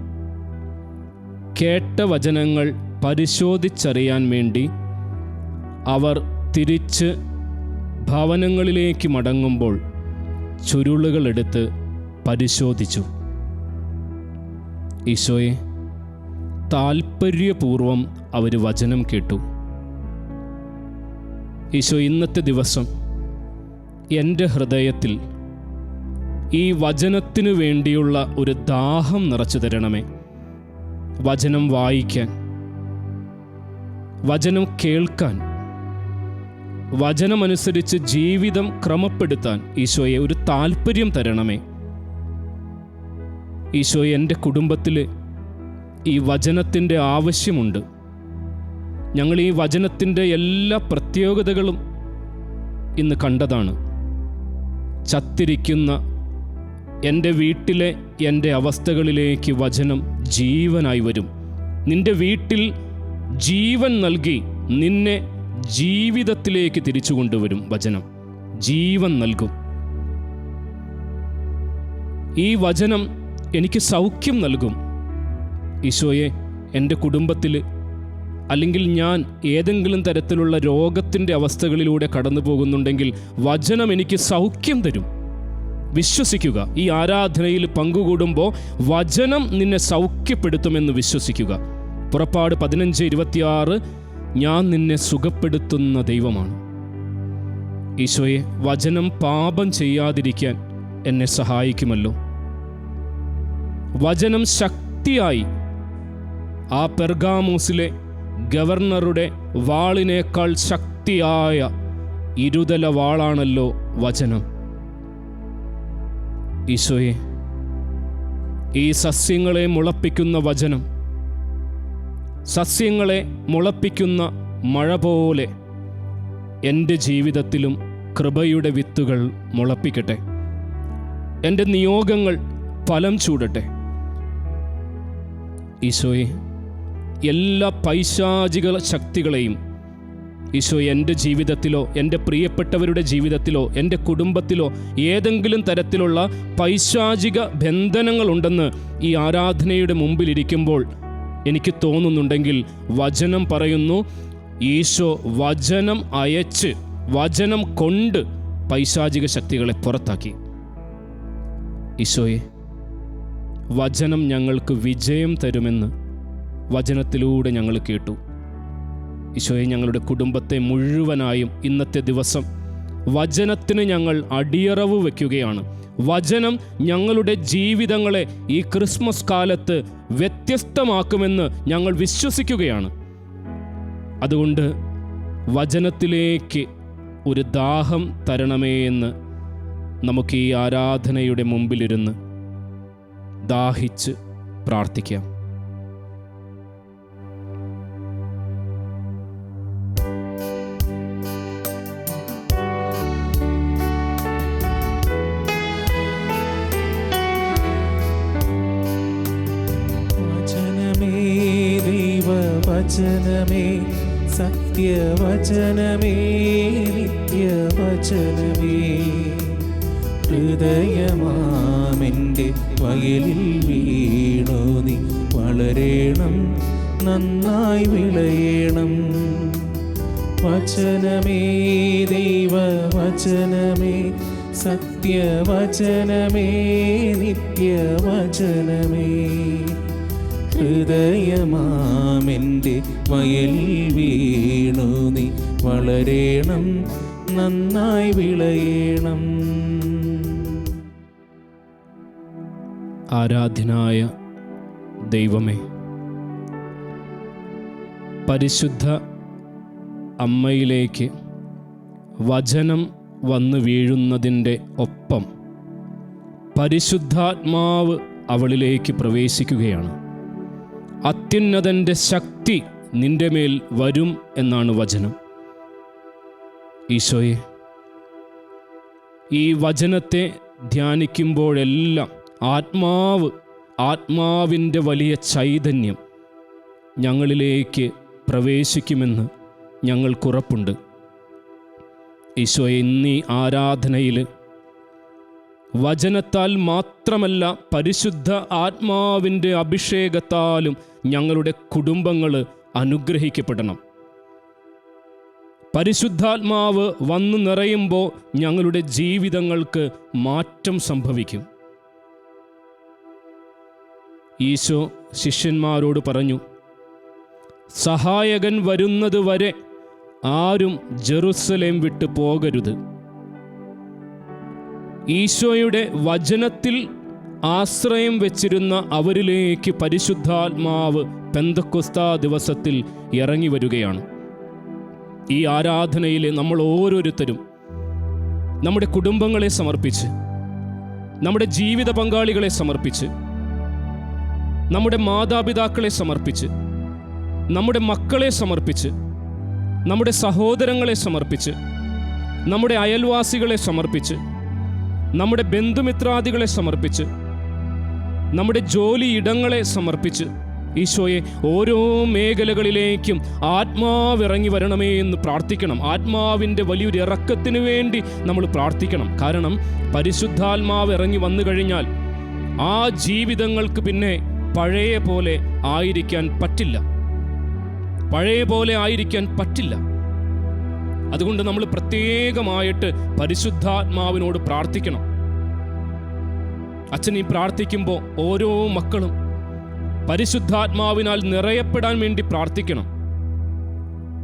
[SPEAKER 3] കേട്ട വചനങ്ങൾ പരിശോധിച്ചറിയാൻ വേണ്ടി അവർ തിരിച്ച് ഭവനങ്ങളിലേക്ക് മടങ്ങുമ്പോൾ ചുരുളുകളെടുത്ത് പരിശോധിച്ചു. ഈശോയെ, താൽപ്പര്യപൂർവം അവർ വചനം കേട്ടു. ഈശോ, ഇന്നത്തെ ദിവസം എൻ്റെ ഹൃദയത്തിൽ ഈ വചനത്തിനു വേണ്ടിയുള്ള ഒരു ദാഹം നിറച്ചു തരണമേ. വചനം വായിക്കാൻ, വചനം കേൾക്കാൻ, വചനമനുസരിച്ച് ജീവിതം ക്രമപ്പെടുത്താൻ ഈശോയെ ഒരു താല്പര്യം തരണമേ. ഈശോയെ, എൻ്റെ കുടുംബത്തിൽ ഈ വചനത്തിൻ്റെ ആവശ്യമുണ്ട്. ഞങ്ങൾ ഈ വചനത്തിൻ്റെ എല്ലാ പ്രത്യേകതകളും ഇന്ന് കണ്ടതാണ്. ചത്തിരിക്കുന്ന എൻ്റെ വീട്ടിലെ എൻ്റെ അവസ്ഥകളിലേക്ക് വചനം ജീവനായി വരും. നിൻ്റെ വീട്ടിൽ ജീവൻ നൽകി നിന്നെ ജീവിതത്തിലേക്ക് തിരിച്ചു കൊണ്ടുവരും. വചനം ജീവൻ നൽകും. ഈ വചനം എനിക്ക് സൗഖ്യം നൽകും. ഈശോയെ, എൻ്റെ കുടുംബത്തിൽ അല്ലെങ്കിൽ ഞാൻ ഏതെങ്കിലും തരത്തിലുള്ള രോഗത്തിൻ്റെ അവസ്ഥകളിലൂടെ കടന്നു പോകുന്നുണ്ടെങ്കിൽ വചനം എനിക്ക് സൗഖ്യം തരും. വിശ്വസിക്കുക. ഈ ആരാധനയിൽ പങ്കുകൂടുമ്പോൾ വചനം നിന്നെ സൗഖ്യപ്പെടുത്തുമെന്ന് വിശ്വസിക്കുക. പുറപ്പാട് 15:26, ഞാൻ നിന്നെ സുഖപ്പെടുത്തുന്ന ദൈവമാണ്. ഈശോയെ, വചനം പാപം ചെയ്യാതിരിക്കാൻ എന്നെ സഹായിക്കുമല്ലോ. വചനം ശക്തിയായി ആ പെർഗാമോസിലെ ഗവർണറുടെ വാളിനേക്കാൾ ശക്തിയായ ഇരുതല വാളാണല്ലോ വചനം. ഈശോയെ, ഈ സസ്യങ്ങളെ മുളപ്പിക്കുന്ന വചനം, സസ്യങ്ങളെ മുളപ്പിക്കുന്ന മഴ പോലെ എൻ്റെ ജീവിതത്തിലും കൃപയുടെ വിത്തുകൾ മുളപ്പിക്കട്ടെ. എൻ്റെ നിയോഗങ്ങൾ ഫലം ചൂടട്ടെ. ഈശോയെ, എല്ലാ പൈശാചിക ശക്തികളെയും ഈശോ എൻ്റെ ജീവിതത്തിലോ എൻ്റെ പ്രിയപ്പെട്ടവരുടെ ജീവിതത്തിലോ എൻ്റെ കുടുംബത്തിലോ ഏതെങ്കിലും തരത്തിലുള്ള പൈശാചിക ബന്ധനങ്ങളുണ്ടെന്ന് ഈ ആരാധനയുടെ മുമ്പിലിരിക്കുമ്പോൾ എനിക്ക് തോന്നുന്നുണ്ടെങ്കിൽ വചനം പറയുന്നു, ഈശോ വചനം അയച്ച് വചനം കൊണ്ട് പൈശാചിക ശക്തികളെ പുറത്താക്കി. ഈശോയെ, വചനം ഞങ്ങൾക്ക് വിജയം തരുമെന്ന് വചനത്തിലൂടെ ഞങ്ങൾ കേട്ടു. ഈശോയെ, ഞങ്ങളുടെ കുടുംബത്തെ മുഴുവനായും ഇന്നത്തെ ദിവസം വചനത്തിന് ഞങ്ങൾ അടിയറവ് വയ്ക്കുകയാണ്. വചനം ഞങ്ങളുടെ ജീവിതങ്ങളെ ഈ ക്രിസ്മസ് കാലത്ത് വ്യത്യസ്തമാക്കുമെന്ന് ഞങ്ങൾ വിശ്വസിക്കുകയാണ്. അതുകൊണ്ട് വചനത്തിലേക്ക് ഒരു ദാഹം തരണമേ എന്ന് നമുക്ക് ഈ ആരാധനയുടെ മുമ്പിലിരുന്ന് ദാഹിച്ച് പ്രാർത്ഥിക്കാം.
[SPEAKER 4] വചനമേ, സത്യവചനമേ, നിത്യവചനമേ, ഹൃദയമാമെൻ്റെ വയലിൽ വീണു നീ വളരേണം, നന്നായി വിളയണം. വചനമേ, ദൈവവചനമേ, സത്യവചനമേ, നിത്യവചനമേ, ഹൃദയമാമെൻ്റെ വയലിൽ വീണു നീ വളരേണം, നന്നായി വിളയണം.
[SPEAKER 3] ആരാധ്യനായ ദൈവമേ, പരിശുദ്ധ അമ്മയിലേക്ക് വചനം വന്നു വീഴുന്നതിൻ്റെ ഒപ്പം പരിശുദ്ധാത്മാവ് അവളിലേക്ക് പ്രവേശിക്കുകയാണ്. അത്യുന്നതൻ്റെ ശക്തി നിന്റെ മേൽ വരും എന്നാണ് വചനം. ഈശോയെ, ഈ വചനത്തെ ധ്യാനിക്കുമ്പോഴെല്ലാം ആത്മാവിൻ്റെ വലിയ ചൈതന്യം ഞങ്ങളിലേക്ക് പ്രവേശിക്കുമെന്ന് ഞങ്ങൾക്കുറപ്പുണ്ട്. ഈശോയെ, ഇന്നീ ആരാധനയിൽ വചനത്താൽ മാത്രമല്ല പരിശുദ്ധ ആത്മാവിൻ്റെ അഭിഷേകത്താലും ഞങ്ങളുടെ കുടുംബങ്ങൾ അനുഗ്രഹിക്കപ്പെടണം. പരിശുദ്ധാത്മാവ് വന്നു നിറയുമ്പോൾ ഞങ്ങളുടെ ജീവിതങ്ങൾക്ക് മാറ്റം സംഭവിക്കും. ഈശോ ശിഷ്യന്മാരോട് പറഞ്ഞു, സഹായകൻ വരുന്നത് വരെ ആരും ജെറുസലേം വിട്ടു പോകരുത്. ഈശോയുടെ വചനത്തിൽ ആശ്രയം വെച്ചിരുന്ന അവരിലേക്ക് പരിശുദ്ധാത്മാവ് പെന്തക്കോസ്താ ദിവസത്തിൽ ഇറങ്ങി വരികയാണ്. ഈ ആരാധനയിൽ നമ്മൾ ഓരോരുത്തരും നമ്മുടെ കുടുംബങ്ങളെ സമർപ്പിച്ച്, നമ്മുടെ ജീവിത പങ്കാളികളെ സമർപ്പിച്ച്, നമ്മുടെ മാതാപിതാക്കളെ സമർപ്പിച്ച്, നമ്മുടെ മക്കളെ സമർപ്പിച്ച്, നമ്മുടെ സഹോദരങ്ങളെ സമർപ്പിച്ച്, നമ്മുടെ അയൽവാസികളെ സമർപ്പിച്ച്, നമ്മുടെ ബന്ധുമിത്രാദികളെ സമർപ്പിച്ച്, നമ്മുടെ ജോലിയിടങ്ങളെ സമർപ്പിച്ച്, ഈശോയെ ഓരോ മേഖലകളിലേക്കും ആത്മാവിറങ്ങി വരണമേ എന്ന് പ്രാർത്ഥിക്കണം. ആത്മാവിൻ്റെ വലിയൊരു ഇറക്കത്തിന് വേണ്ടി നമ്മൾ പ്രാർത്ഥിക്കണം. കാരണം പരിശുദ്ധാത്മാവ് ഇറങ്ങി വന്നു കഴിഞ്ഞാൽ ആ ജീവിതങ്ങൾക്ക് പിന്നെ പഴയ പോലെ ആയിരിക്കാൻ പറ്റില്ല. പഴയ പോലെ ആയിരിക്കാൻ പറ്റില്ല. അതുകൊണ്ട് നമ്മൾ പ്രത്യേകമായിട്ട് പരിശുദ്ധാത്മാവിനോട് പ്രാർത്ഥിക്കണം. അച്ഛൻ ഈ പ്രാർത്ഥിക്കുമ്പോൾ ഓരോ മക്കളും പരിശുദ്ധാത്മാവിനാൽ നിറയപ്പെടാൻ വേണ്ടി പ്രാർത്ഥിക്കണം.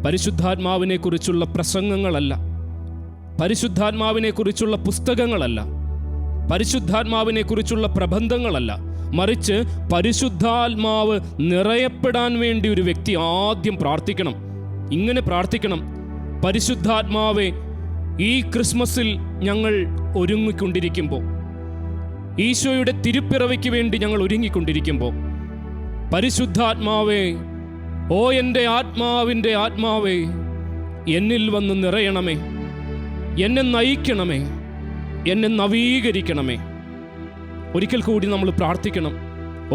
[SPEAKER 3] പരിശുദ്ധാത്മാവിനെ കുറിച്ചുള്ള പ്രസംഗങ്ങളല്ല, പരിശുദ്ധാത്മാവിനെ കുറിച്ചുള്ള പുസ്തകങ്ങളല്ല, പരിശുദ്ധാത്മാവിനെ കുറിച്ചുള്ള പ്രബന്ധങ്ങളല്ല, മറിച്ച് പരിശുദ്ധാത്മാവ് നിറയപ്പെടാൻ വേണ്ടി ഒരു വ്യക്തി ആദ്യം പ്രാർത്ഥിക്കണം. ഇങ്ങനെ പ്രാർത്ഥിക്കണം: പരിശുദ്ധാത്മാവെ, ഈ ക്രിസ്മസിൽ ഞങ്ങൾ ഒരുങ്ങിക്കൊണ്ടിരിക്കുമ്പോൾ, ഈശോയുടെ തിരുപ്പിറവിക്ക് വേണ്ടി ഞങ്ങൾ ഒരുങ്ങിക്കൊണ്ടിരിക്കുമ്പോൾ, പരിശുദ്ധാത്മാവേ, ഓ എൻ്റെ ആത്മാവിൻ്റെ ആത്മാവേ, എന്നിൽ വന്ന് നിറയണമേ, എന്നെ നയിക്കണമേ, എന്നെ നവീകരിക്കണമേ. ഒരിക്കൽ കൂടി നമ്മൾ പ്രാർത്ഥിക്കണം: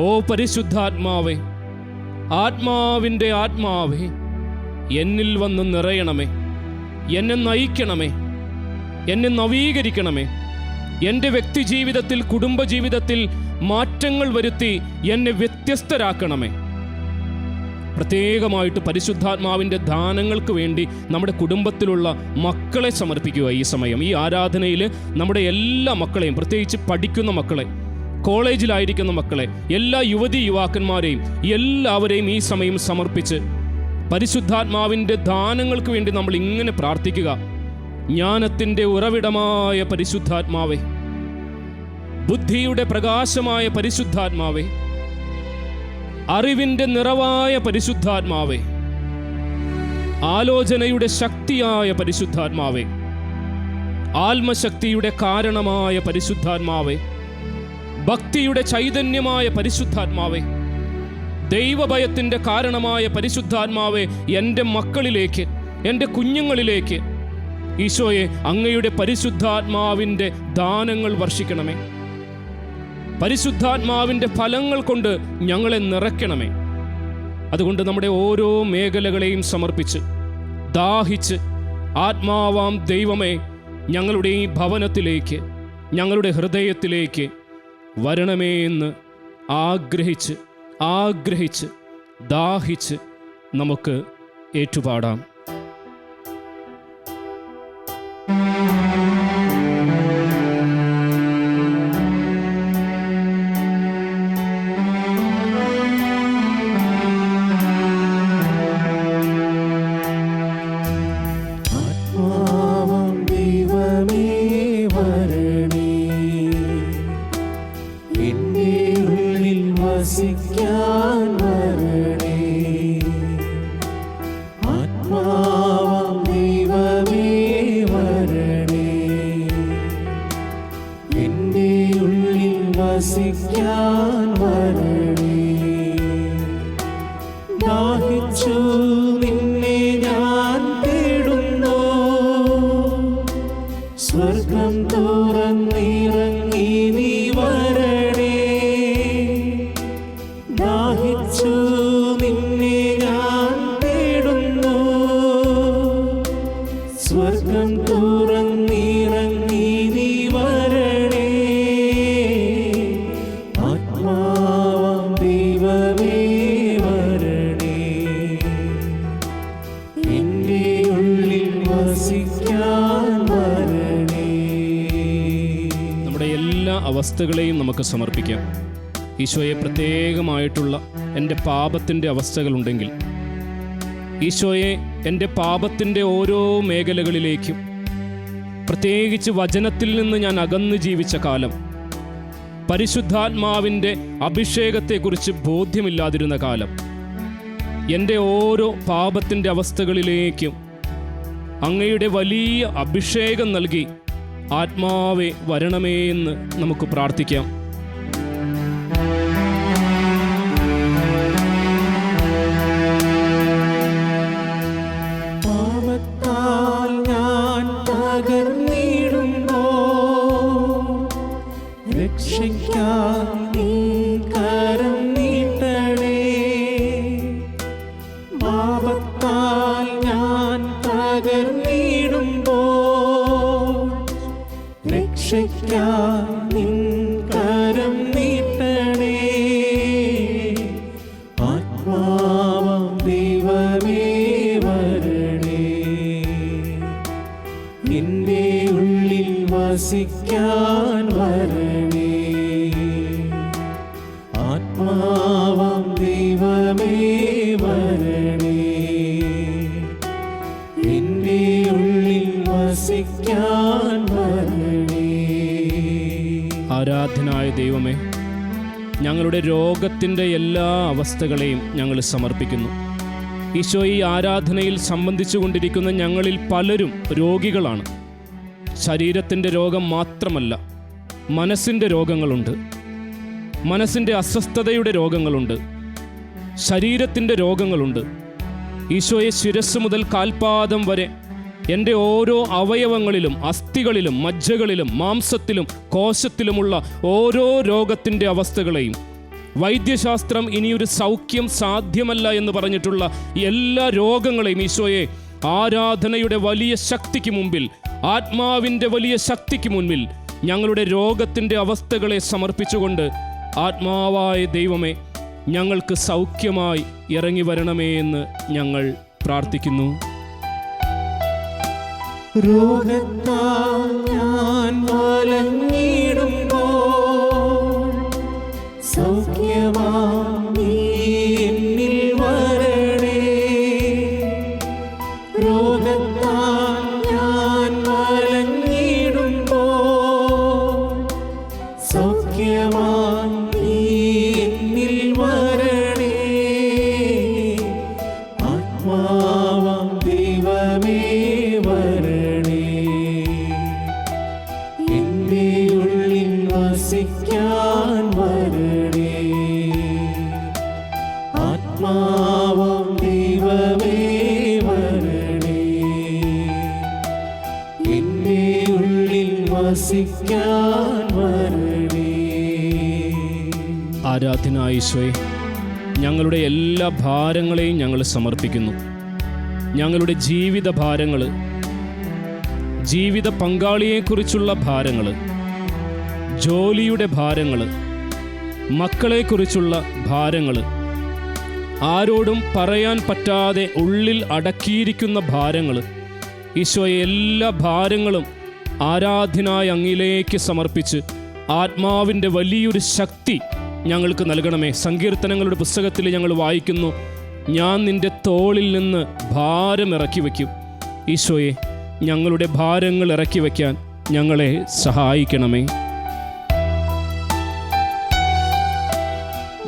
[SPEAKER 3] ഓ പരിശുദ്ധാത്മാവേ, ആത്മാവിൻ്റെ ആത്മാവേ, എന്നിൽ വന്ന് നിറയണമേ, എന്നെ നയിക്കണമേ, എന്നെ നവീകരിക്കണമേ, എൻ്റെ വ്യക്തി ജീവിതത്തിൽ, കുടുംബജീവിതത്തിൽ മാറ്റങ്ങൾ വരുത്തി എന്നെ വ്യത്യസ്തരാക്കണമേ. പ്രത്യേകമായിട്ട് പരിശുദ്ധാത്മാവിൻ്റെ ദാനങ്ങൾക്ക് വേണ്ടി നമ്മുടെ കുടുംബത്തിലുള്ള മക്കളെ സമർപ്പിക്കുക. ഈ സമയം, ഈ ആരാധനയിൽ നമ്മുടെ എല്ലാ മക്കളെയും, പ്രത്യേകിച്ച് പഠിക്കുന്ന മക്കളെ, കോളേജിലായിരിക്കുന്ന മക്കളെ, എല്ലാ യുവതി യുവാക്കന്മാരെയും എല്ലാവരെയും ഈ സമയം സമർപ്പിച്ച് പരിശുദ്ധാത്മാവിൻ്റെ ദാനങ്ങൾക്ക് വേണ്ടി നമ്മൾ ഇങ്ങനെ പ്രാർത്ഥിക്കുക: ജ്ഞാനത്തിൻ്റെ ഉറവിടമായ പരിശുദ്ധാത്മാവേ, ബുദ്ധിയുടെ പ്രകാശമായ പരിശുദ്ധാത്മാവേ, അറിവിൻ്റെ നിറവായ പരിശുദ്ധാത്മാവേ, ആലോചനയുടെ ശക്തിയായ പരിശുദ്ധാത്മാവേ, ആത്മശക്തിയുടെ കാരണമായ പരിശുദ്ധാത്മാവേ, ഭക്തിയുടെ ചൈതന്യമായ പരിശുദ്ധാത്മാവേ, ദൈവഭയത്തിൻ്റെ കാരണമായ പരിശുദ്ധാത്മാവേ, എൻ്റെ മക്കളിലേക്ക്, എൻ്റെ കുഞ്ഞുങ്ങളിലേക്ക് ഈശോയെ അങ്ങയുടെ പരിശുദ്ധാത്മാവിൻ്റെ ദാനങ്ങൾ വർഷിക്കണമേ. പരിശുദ്ധാത്മാവിൻ്റെ ഫലങ്ങൾ കൊണ്ട് ഞങ്ങളെ നിറയ്ക്കണമേ. അതുകൊണ്ട് നമ്മുടെ ഓരോ മേഖലകളെയും സമർപ്പിച്ച് ദാഹിച്ച്, ആത്മാവാം ദൈവമേ, ഞങ്ങളുടെ ഈ ഭവനത്തിലേക്ക്, ഞങ്ങളുടെ ഹൃദയത്തിലേക്ക് വരണമേ എന്ന് ആഗ്രഹിച്ച് ദാഹിച്ച് നമുക്ക് ഏറ്റുപാടാം.
[SPEAKER 4] വസിക്കാൻ വരണേ, ആത്മാവാം ദൈവമേ വരണേ, എൻ്റെ ഉള്ളിൽ വസിക്കാൻ വരണേ. ദാഹിച്ചു നിന്നെ ഞാൻ തേടുന്നു, സ്വർഗം തുറന്നിറങ്ങി നീ വരണേ. ദാഹിച്ചു നിന്നെ ഞാൻ തേടുന്നു, സ്വർഗം തുറന്നിറങ്ങി നീ വരണേ. ആത്മാവാം ദൈവമേ വരണേ, എൻ്റെ ഉള്ളിൽ വസിക്കാൻ വരണേ.
[SPEAKER 3] നമ്മുടെ എല്ലാ അവസ്ഥകളെയും നമുക്ക് സമർപ്പിക്കാം. ഈശോയെ, പ്രത്യേകമായിട്ടുള്ള എൻ്റെ പാപത്തിൻ്റെ അവസ്ഥകളുണ്ടെങ്കിൽ, ഈശോയെ, എൻ്റെ പാപത്തിൻ്റെ ഓരോ മേഖലകളിലേക്കും, പ്രത്യേകിച്ച് വചനത്തിൽ നിന്ന് ഞാൻ അകന്നു ജീവിച്ച കാലം, പരിശുദ്ധാത്മാവിൻ്റെ അഭിഷേകത്തെക്കുറിച്ച് ബോധ്യമില്ലാതിരുന്ന കാലം, എൻ്റെ ഓരോ പാപത്തിൻ്റെ അവസ്ഥകളിലേക്കും അങ്ങയുടെ വലിയ അഭിഷേകം നൽകി ആത്മാവെ വരണമേ എന്ന് നമുക്ക് പ്രാർത്ഥിക്കാം.
[SPEAKER 4] രക്ഷിക്കാൻ നീ കരം നീട്ടണേ, പാപത്താൽ ഞാൻ തകർന്നിടുമ്പോൾ രക്ഷിക്കാൻ നിൻ കരം നീട്ടണേ. വസിക്കാൻ വരണേ. ആത്മാവാം ദൈവമേ വരണേ, എൻ്റെ ഉള്ളിൽ വസിക്കാൻ വരണേ.
[SPEAKER 3] ആരാധനായ ദൈവമേ, ഞങ്ങളുടെ രോഗത്തിൻ്റെ എല്ലാ അവസ്ഥകളെയും ഞങ്ങൾ സമർപ്പിക്കുന്നു. ഈശോ, ഈ ആരാധനയിൽ സംബന്ധിച്ചു കൊണ്ടിരിക്കുന്ന ഞങ്ങളിൽ പലരും രോഗികളാണ്. ശരീരത്തിൻ്റെ രോഗം മാത്രമല്ല, മനസ്സിൻ്റെ രോഗങ്ങളുണ്ട്, മനസ്സിൻ്റെ അസ്വസ്ഥതയുടെ രോഗങ്ങളുണ്ട്, ശരീരത്തിൻ്റെ രോഗങ്ങളുണ്ട്. ഈശോയെ, ശിരസ് മുതൽ കാൽപാദം വരെ എൻ്റെ ഓരോ അവയവങ്ങളിലും അസ്ഥികളിലും മജ്ജകളിലും മാംസത്തിലും കോശത്തിലുമുള്ള ഓരോ രോഗത്തിൻ്റെ അവസ്ഥകളെയും, വൈദ്യശാസ്ത്രം ഇനിയൊരു സൗഖ്യം സാധ്യമല്ല എന്ന് പറഞ്ഞിട്ടുള്ള എല്ലാ രോഗങ്ങളെയും ഈശോയെ, ആരാധനയുടെ വലിയ ശക്തിക്ക് മുമ്പിൽ, ആത്മാവിൻ്റെ വലിയ ശക്തിക്ക് മുൻപിൽ ഞങ്ങളുടെ രോഗത്തിൻ്റെ അവസ്ഥകളെ സമർപ്പിച്ചുകൊണ്ട്, ആത്മാവായ ദൈവമേ, ഞങ്ങൾക്ക് സൗഖ്യമായി ഇറങ്ങി വരണമേ എന്ന് ഞങ്ങൾ പ്രാർത്ഥിക്കുന്നു.
[SPEAKER 4] രോഗത്താൽ ഞാൻ വലഞ്ഞിടുമ്പോൾ സൗഖ്യമാം നീ എന്നിൽ വരണേ. രോഗത്താൽ ഞാൻ വലഞ്ഞിടുമ്പോൾ സൗഖ്യമാം നീ എന്നിൽ വരണേ. ആത്മാവാം ദൈവമേ വരണേ, എൻ്റെ ഉള്ളിൽ വസിക്കാൻ വരണേ. ആത്മാവാം ദൈവമേ വരണേ, എൻ്റെ ഉള്ളിൽ വസിക്കാൻ വരണേ.
[SPEAKER 3] ആരാധനായ ഈശോയെ, ഞങ്ങളുടെ എല്ലാ ഭാരങ്ങളെയും ഞങ്ങൾ സമർപ്പിക്കുന്നു. ഞങ്ങളുടെ ജീവിത ഭാരങ്ങൾ, ജീവിത പങ്കാളിയെക്കുറിച്ചുള്ള ഭാരങ്ങൾ, ജോലിയുടെ ഭാരങ്ങൾ, മക്കളെക്കുറിച്ചുള്ള ഭാരങ്ങൾ, ആരോടും പറയാൻ പറ്റാതെ ഉള്ളിൽ അടക്കിയിരിക്കുന്ന ഭാരങ്ങൾ, ഈശോയെ, എല്ലാ ഭാരങ്ങളും ആരാധനായ അങ്ങിലേക്ക് സമർപ്പിച്ച് ആത്മാവിൻ്റെ വലിയൊരു ശക്തി ഞങ്ങൾക്ക് നൽകണമേ. സങ്കീർത്തനങ്ങളുടെ പുസ്തകത്തിൽ ഞങ്ങൾ വായിക്കുന്നു, ഞാൻ നിൻ്റെ തോളിൽ നിന്ന് ഭാരം ഇറക്കി വയ്ക്കും. ഈശോയെ, ഞങ്ങളുടെ ഭാരങ്ങൾ ഇറക്കി വയ്ക്കാൻ ഞങ്ങളെ സഹായിക്കണമേ.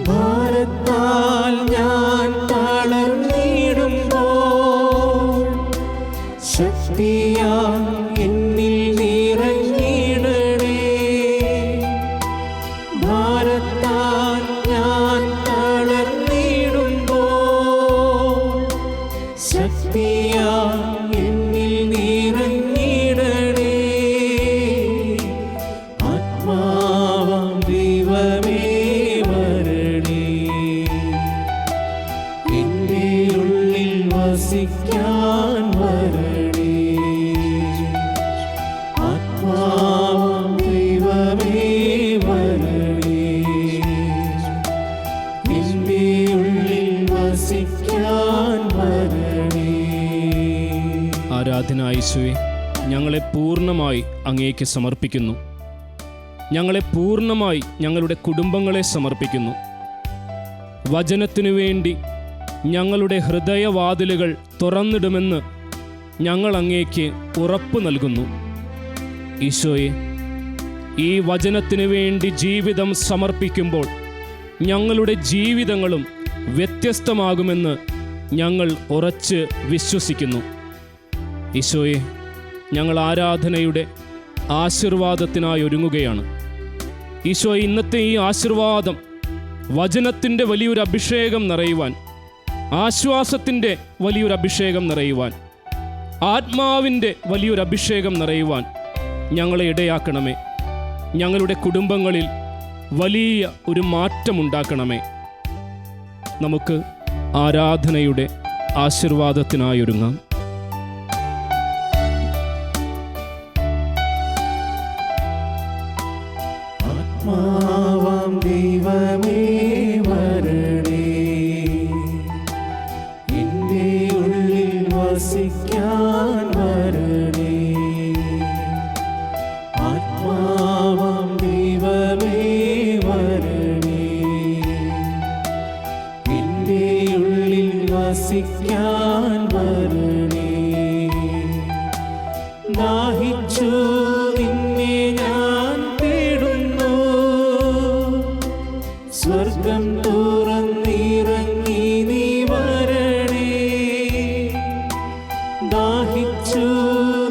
[SPEAKER 4] ഭാരത്താൽ ഞാൻ തളർന്നിടുമ്പോൾ ശക്തിയാൽ എന്നിൽ നിറഞ്ഞിടണേ. ഭാരത്താൽ ഞാൻ തളർന്നിടുമ്പോൾ ശക്തിയാൽ എന്നിൽ നിറഞ്ഞിടണേ. ആത്മാവാം ദൈവമേ വരണേ, എൻ്റെ ഉള്ളിൽ വസിക്കാൻ വരണേ. ആത്മാവാം ദൈവമേ വരണേ, എൻ്റെ ഉള്ളിൽ വസിക്കാൻ വരണേ.
[SPEAKER 3] ആരാധനായ ഈശോയെ, ഞങ്ങളെ പൂർണ്ണമായി അങ്ങേക്ക് സമർപ്പിക്കുന്നു. ഞങ്ങളെ പൂർണ്ണമായി ഞങ്ങളുടെ കുടുംബങ്ങളെ സമർപ്പിക്കുന്നു. വചനത്തിനു വേണ്ടി ഞങ്ങളുടെ ഹൃദയവാതിലുകൾ തുറന്നിടുമെന്ന് ഞങ്ങൾ അങ്ങേക്ക് ഉറപ്പ് നൽകുന്നു. ഈശോയെ, ഈ വചനത്തിനു വേണ്ടി ജീവിതം സമർപ്പിക്കുമ്പോൾ ഞങ്ങളുടെ ജീവിതങ്ങളും വ്യത്യസ്തമാകുമെന്ന് ഞങ്ങൾ ഉറച്ച് വിശ്വസിക്കുന്നു. ഈശോയെ, ഞങ്ങൾ ആരാധനയുടെ ആശീർവാദത്തിനായി ഒരുങ്ങുകയാണ്. ഈശോയെ, ഇന്നത്തെ ഈ ആശീർവാദം വചനത്തിൻ്റെ വലിയൊരു അഭിഷേകം നിറയുവാൻ, ആശ്വാസത്തിൻ്റെ വലിയൊരു അഭിഷേകം നിറയുവാൻ, ആത്മാവിൻ്റെ വലിയൊരു അഭിഷേകം നിറയുവാൻ ഞങ്ങളെ ഇടയാക്കണമേ. ഞങ്ങളുടെ കുടുംബങ്ങളിൽ വലിയ ഒരു മാറ്റമുണ്ടാക്കണമേ. നമുക്ക് ആരാധനയുടെ ആശീർവാദത്തിനായി ഒരുങ്ങാം.
[SPEAKER 4] ആത്മാവാം ദൈവമേ വരണേ, എൻ്റെ ഉള്ളിൽ വസിക്കാൻ വരണേ. ആത്മാ ആത്മാവാം ദൈവമേ വരണേ. എൻ്റെ ഉള്ളിൽ വസിക്കാൻ വരണേ. ദാഹിച്ചു നിന്നെ ഞാൻ തേടുന്നു. സ്വർഗം തുറന്നിറങ്ങി നീ വരണേ. ദാഹിച്ചു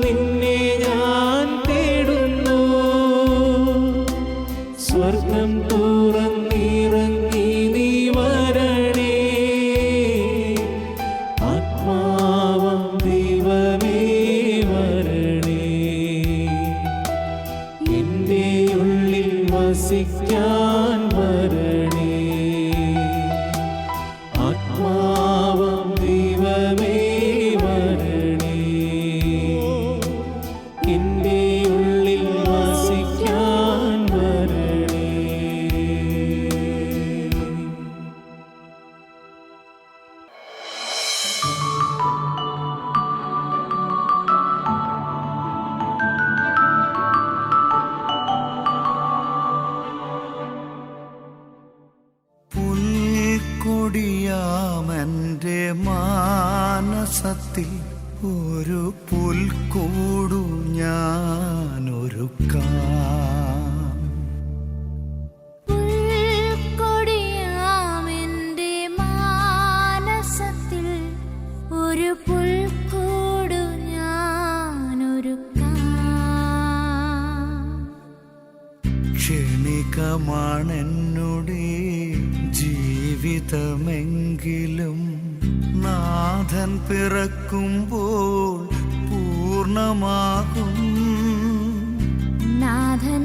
[SPEAKER 4] നിന്നെ ഞാൻ തേടുന്നു. സ്വർഗം തുറന്നിറങ്ങി നീ വരണേ. ആത്മാവാം ദൈവമേ വരണേ. എൻ്റെ ഉള്ളിൽ വസിക്കാൻ വരണേ. ആത്മാവാം ദൈവമേ വരണേ. എൻ്റെ ഉള്ളിൽ വസിക്കാൻ വരണേ.
[SPEAKER 1] പുൽക്കൊടിയാമെൻ്റെ മാനസത്തിൽ ഒരു പുൽക്കൂടു ഞാനൊരുക്കാം.
[SPEAKER 2] പുൽക്കൊടിയാമെന്റെ മാനസത്തിൽ ഒരു പുൽക്കൂടു ഞാനൊരുക്കാം.
[SPEAKER 1] ക്ഷണികമാണെന്നുടെ ജീവിതമെങ്കിലും നാഥൻ പിറക്കുമ്പോൾ പൂർണ്ണമാകും.
[SPEAKER 2] നാഥൻ